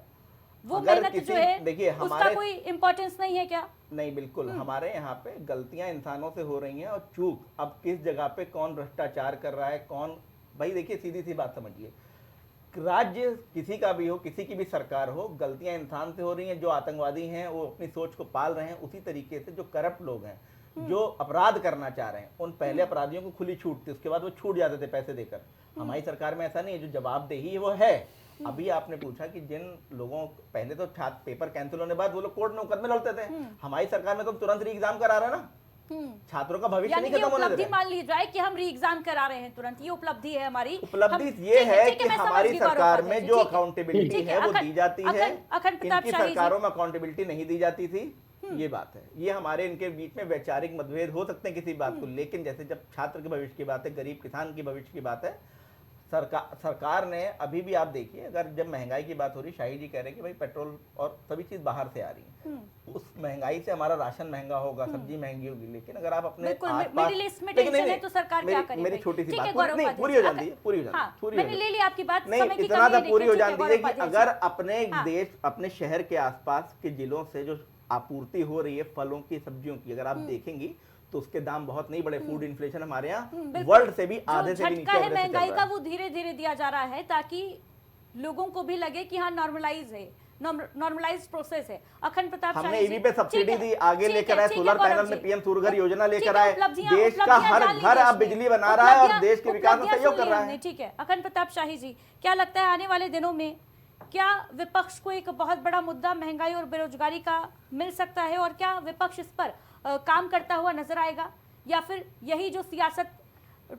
वो अगर मेहनत किसी- जो है देखिए उसका हमारे कोई इम्पोर्टेंस नहीं है क्या? नहीं, बिल्कुल हमारे यहाँ पे गलतियां इंसानों से हो रही हैं और चूक अब किस जगह पे कौन भ्रष्टाचार कर रहा है, कौन, भाई देखिए सीधी सी बात समझिए, राज्य किसी का भी हो, किसी की भी सरकार हो, गलतियां इंसान से हो रही हैं। जो आतंकवादी हैं वो अपनी सोच को पाल रहे हैं, उसी तरीके से जो करप्ट लोग हैं, जो अपराध करना चाह रहे हैं, उन पहले अपराधियों को खुली छूट थी, उसके बाद वो छूट जाते थे पैसे देकर। हमारी सरकार में ऐसा नहीं है, जो जवाबदेही है वो है। अभी आपने पूछा कि जिन लोगों, पहले तो छात्र पेपर कैंसिल होने बाद वो लोग कोर्ट में मुकदमे लड़ते थे, हमारी सरकार में तो तुरंत री एग्जाम करा रहे हैं ना, छात्रों का भविष्य यानी नहीं कि खत्म होने दे उपलब्धि रहे। मान ली जाए कि हम री एग्जाम करा रहे हैं तुरंत, ये उपलब्धि है हमारी। उपलब्धि हम- ये ठीक है ठीक कि मैं समझ हमारी गई गौरव सरकार उपाध्याय में जी, जो ठीक अकाउंटेबिलिटी ठीक है वो अखंड- दी जाती है। अखंड प्रताप इनकी शाही जी। सरकारों में अकाउंटेबिलिटी नहीं दी जाती थी, ये बात है। ये हमारे इनके बीच में वैचारिक मतभेद हो सकते हैं किसी बात को, लेकिन जैसे जब छात्र के भविष्य की बात है, गरीब किसान की भविष्य की बात है, सरकार ने अभी भी आप देखिए, अगर जब महंगाई की बात हो रही, शाही जी कह रहे हैं कि भाई पेट्रोल और सभी चीज बाहर से आ रही है, उस महंगाई से हमारा राशन महंगा होगा, सब्जी महंगी होगी, लेकिन अगर आप अपने बिल्कुल, आसपास, मिडिल ईस्ट में लेकिन टेंशन नहीं, है तो सरकार मेरी- क्या करे मेरी भाई? छोटी सी ठीक है, बात गौरव नहीं, उपाध्याय पूरी हो जी, जाती है, पूरी हो जाती है, हाँ, पूरी हो मैंने जाती ले है। ली आपकी बात, नहीं, समय की इतना कमी है, तो पूरी देखिए, हो ठीक है, जाती गौरव है कि उपाध्याय जी। अगर अपने हाँ। देश, अपने शहर के आसपास के जिलों से जो आपूर्ति हो रही है फलों की, सब्जियों की, अगर आप देखेंगी तो उसके दाम बहुत नहीं बढ़े। फूड इन्फ्लेशन हमारे यहाँ बिल्कुल। वर्ल्ड से भी जो आधे से भी नीचे झटका है average से चल महंगाई रहा का है। वो धीरे धीरे दिया जा रहा है ताकि लोगों को भी लगे कि हाँ नॉर्मलाइज है, नॉर्मलाइज प्रोसेस है। अखंड प्रताप हमने शाही जी, ईवी पे ठीक सब्सिडी है, दी, आगे ठीक लेकर है, आए, ठीक है, सोलर गौरव पैनल जी। में पीएम सूर्यघर योजना ठीक लेकर है, आए, उपलब्धियां- देश का उपलब्धियां हर जान ली घर देश अब में। बिजली बना रहा है और उपलब्धियां- देश के विकास में उपलब्धियां सहयोग सुन कर ली रहा हमने, है। ठीक है। अखंड प्रताप शाही जी, क्या लगता है आने वाले दिनों में क्या विपक्ष को एक बहुत बड़ा मुद्दा महंगाई और बेरोजगारी का मिल सकता है, और क्या विपक्ष इस पर काम करता हुआ नजर आएगा, या फिर यही जो सियासत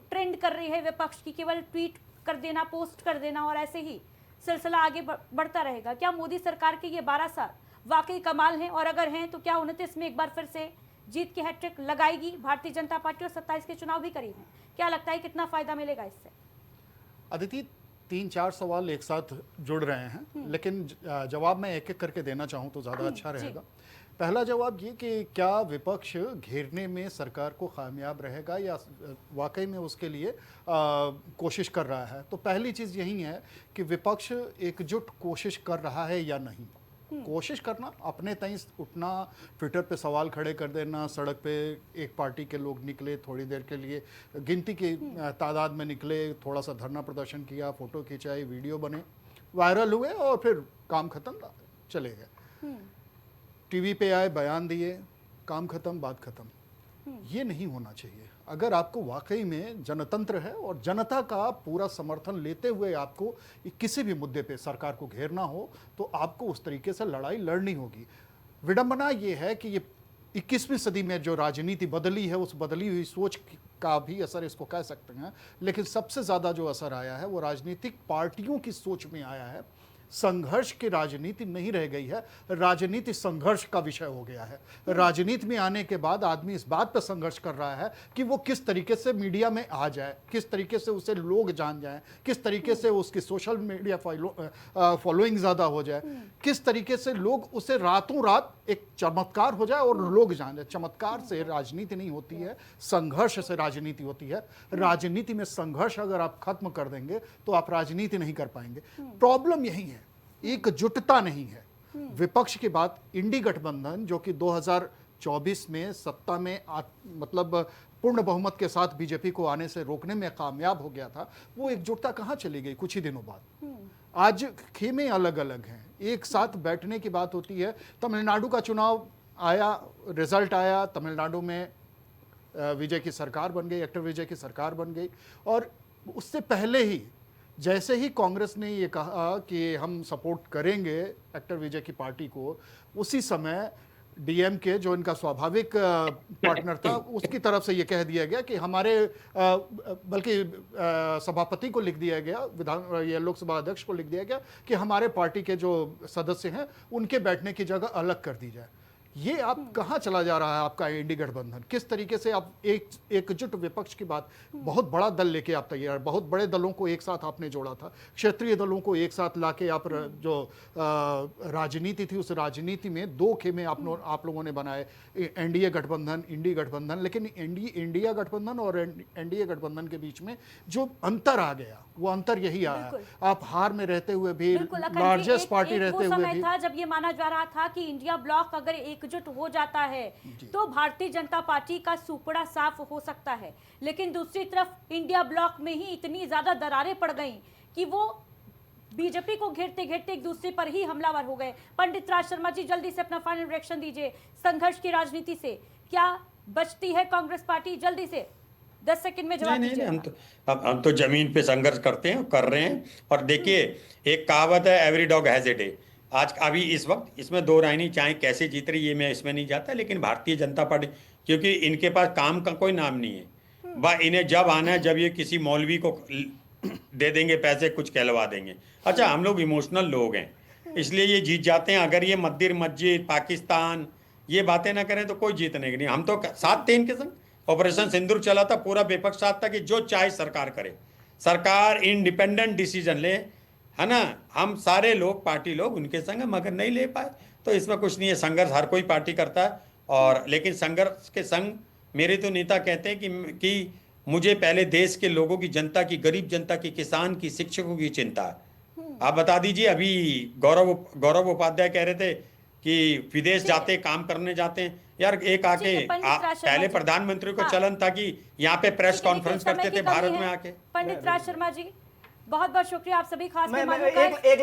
ट्रेंड कर रही है विपक्ष की, केवल ट्वीट कर देना, पोस्ट कर देना और ऐसे ही सिलसिला आगे बढ़ता रहेगा? क्या मोदी सरकार के ये 12 साल वाकई कमाल हैं, और अगर हैं तो क्या 29 में एक बार फिर से जीत की हैट्रिक लगाएगी भारतीय जनता पार्टी, और 27 के चुनाव भी करीब हैं? क्या लगता है कितना फायदा मिलेगा इससे? अदिति, 3-4 सवाल एक साथ जुड़ रहे हैं, लेकिन जवाब मैं एक एक करके देना चाहूँ तो ज़्यादा अच्छा रहेगा। पहला जवाब ये कि क्या विपक्ष घेरने में सरकार को कामयाब रहेगा या वाकई में उसके लिए कोशिश कर रहा है? तो पहली चीज़ यही है कि विपक्ष एकजुट कोशिश कर रहा है या नहीं। कोशिश करना, अपने तय उठना, ट्विटर पे सवाल खड़े कर देना, सड़क पे एक पार्टी के लोग निकले, थोड़ी देर के लिए गिनती की तादाद में निकले, थोड़ा सा धरना प्रदर्शन किया, फोटो खिंचाई, वीडियो बने, वायरल हुए और फिर काम खत्म, चले गए। टीवी पे आए, बयान दिए, काम खत्म, बात खत्म। ये नहीं होना चाहिए। अगर आपको वाकई में जनतंत्र है और जनता का पूरा समर्थन लेते हुए आपको किसी भी मुद्दे पे सरकार को घेरना हो, तो आपको उस तरीके से लड़ाई लड़नी होगी। विडंबना ये है कि ये 21वीं सदी में जो राजनीति बदली है, उस बदली हुई सोच का भी असर इसको कह सकते हैं, लेकिन सबसे ज़्यादा जो असर आया है वो राजनीतिक पार्टियों की सोच में आया है। संघर्ष की राजनीति नहीं रह गई है, राजनीति संघर्ष का विषय हो गया है। राजनीति में आने के बाद आदमी इस बात पर संघर्ष कर रहा है कि वो किस तरीके से मीडिया में आ जाए, किस तरीके से उसे लोग जान जाएं, किस तरीके से उसकी सोशल मीडिया फॉलोइंग ज़्यादा हो जाए, किस तरीके से लोग उसे रातों रात एक चमत्कार हो जाए और लोग जान जाए। चमत्कार से राजनीति नहीं होती है, संघर्ष से राजनीति होती है। राजनीति में संघर्ष अगर आप खत्म कर देंगे तो आप राजनीति नहीं कर पाएंगे। प्रॉब्लम यही है, एकजुटता नहीं है। विपक्ष की बात, इंडी गठबंधन जो कि 2024 में सत्ता में मतलब पूर्ण बहुमत के साथ बीजेपी को आने से रोकने में कामयाब हो गया था, वो एकजुटता कहाँ चली गई कुछ ही दिनों बाद। आज खेमे अलग अलग हैं, एक साथ बैठने की बात होती है। तमिलनाडु का चुनाव आया, रिजल्ट आया, तमिलनाडु में विजय की सरकार बन गई, एक्टर विजय की सरकार बन गई। और उससे पहले ही जैसे ही कांग्रेस ने ये कहा कि हम सपोर्ट करेंगे एक्टर विजय की पार्टी को, उसी समय डीएमके जो इनका स्वाभाविक पार्टनर था उसकी तरफ से ये कह दिया गया कि हमारे बल्कि सभापति को लिख दिया गया, ये लोकसभा अध्यक्ष को लिख दिया गया कि हमारे पार्टी के जो सदस्य हैं उनके बैठने की जगह अलग कर दी जाए। ये आप कहाँ चला जा रहा है आपका इंडी गठबंधन? किस तरीके से आप एकजुट विपक्ष की बात, बहुत बड़ा दल लेके आप तैयार, बहुत बड़े दलों को एक साथ आपने जोड़ा था, क्षेत्रीय दलों को एक साथ लाके आप जो राजनीति थी उस राजनीति में दो खेमे आप लोगों ने बनाए, एनडीए गठबंधन, इंडी गठबंधन। लेकिन इंडिया गठबंधन और एनडीए गठबंधन के बीच में जो अंतर आ गया, वो अंतर यही आया। आप हार में रहते हुए भी, लार्जेस्ट पार्टी रहते हुए भी, था जब ये माना जा रहा था कि इंडिया ब्लॉक अगर एकजुट हो जाता है तो भारतीय जनता पार्टी का सुपड़ा साफ हो सकता है। लेकिन दूसरी तरफ इंडिया ब्लॉक में ही इतनी ज्यादा दरारें पड़ गईं कि वो बीजेपी को घेरते घेरते एक दूसरे पर ही हमलावर हो गए। पंडित राज शर्मा जी, जल्दी से अपना फाइनल रिएक्शन दीजिए। संघर्ष की राजनीति से क्या बचती है कांग्रेस पार्टी? जल्दी से 10 सेकंड में जवाब दीजिए। हम तो जमीन पे संघर्ष करते हैं, कर रहे हैं। और देखिए, एक कहावत है, every dog has a day. आज अभी इस वक्त इसमें दो राय नहीं, चाहे कैसे जीत रही ये मैं इसमें नहीं जाता, लेकिन भारतीय जनता पार्टी, क्योंकि इनके पास काम का कोई नाम नहीं है, इन्हें जब आना है, जब ये किसी मौलवी को दे देंगे पैसे, कुछ कहलवा देंगे। अच्छा, हम लोग इमोशनल लोग हैं, इसलिए ये जीत जाते हैं। अगर ये मंदिर मस्जिद पाकिस्तान ये बातें ना करें तो कोई जीतने की नहीं। हम तो साथ थे इनके संग, ऑपरेशन सिंदूर चला था, पूरा विपक्ष साथ था कि जो चाहे सरकार करे, सरकार इंडिपेंडेंट डिसीजन ले, है ना। हम सारे लोग, पार्टी लोग उनके संग, मगर नहीं ले पाए, तो इसमें कुछ नहीं है। संघर्ष हर कोई पार्टी करता है, और लेकिन संघर्ष के संग मेरे तो नेता कहते हैं कि मुझे पहले देश के लोगों की, जनता की, गरीब जनता की, किसान की, शिक्षकों की चिंता है। आप बता दीजिए, अभी गौरव उपाध्याय कह रहे थे कि विदेश जाते, काम करने जाते हैं। यार, एक आके पहले प्रधानमंत्री को चलन था कि यहाँ पे प्रेस कॉन्फ्रेंस करते थे भारत में आके। पंडित राज शर्मा जी, बहुत बहुत शुक्रिया आप सभी खास एक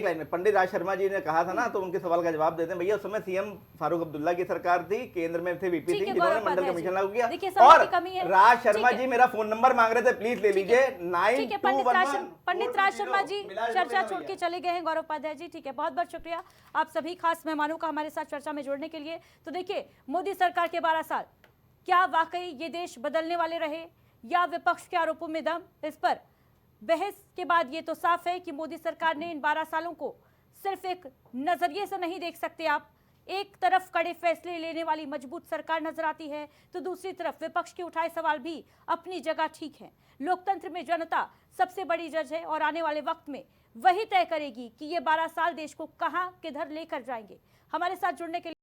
लाइन में पंडित राज शर्मा जी ने कहा था ना, तो उनके सवाल का जवाब देते हैं। भैया, उस समय सीएम फारूक अब्दुल्ला की सरकार थी, केंद्र में थे वीपी सिंह, जिन्होंने मंडल कमीशन लागू किया। और राज शर्मा जी मेरा फोन नंबर मांग रहे थे, प्लीज ले लीजिए, 9211। पंडित राज शर्मा जी चर्चा छोड़ के चले गए हैं, गौरव उपाध्याय जी। ठीक है, बहुत बहुत शुक्रिया आप सभी खास मेहमानों का हमारे साथ चर्चा में जुड़ने के लिए। तो देखिए, मोदी सरकार के 12 साल, क्या वाकई ये देश बदलने वाले रहे या विपक्ष के आरोपों में दम? इस पर बहस के बाद ये तो साफ है कि मोदी सरकार ने इन 12 सालों को सिर्फ एक नजरिए से नहीं देख सकते आप। एक तरफ कड़े फैसले लेने वाली मजबूत सरकार नजर आती है, तो दूसरी तरफ विपक्ष के उठाए सवाल भी अपनी जगह ठीक है। लोकतंत्र में जनता सबसे बड़ी जज है और आने वाले वक्त में वही तय करेगी कि ये 12 साल देश को कहां किधर लेकर जाएंगे। हमारे साथ जुड़ने के लिए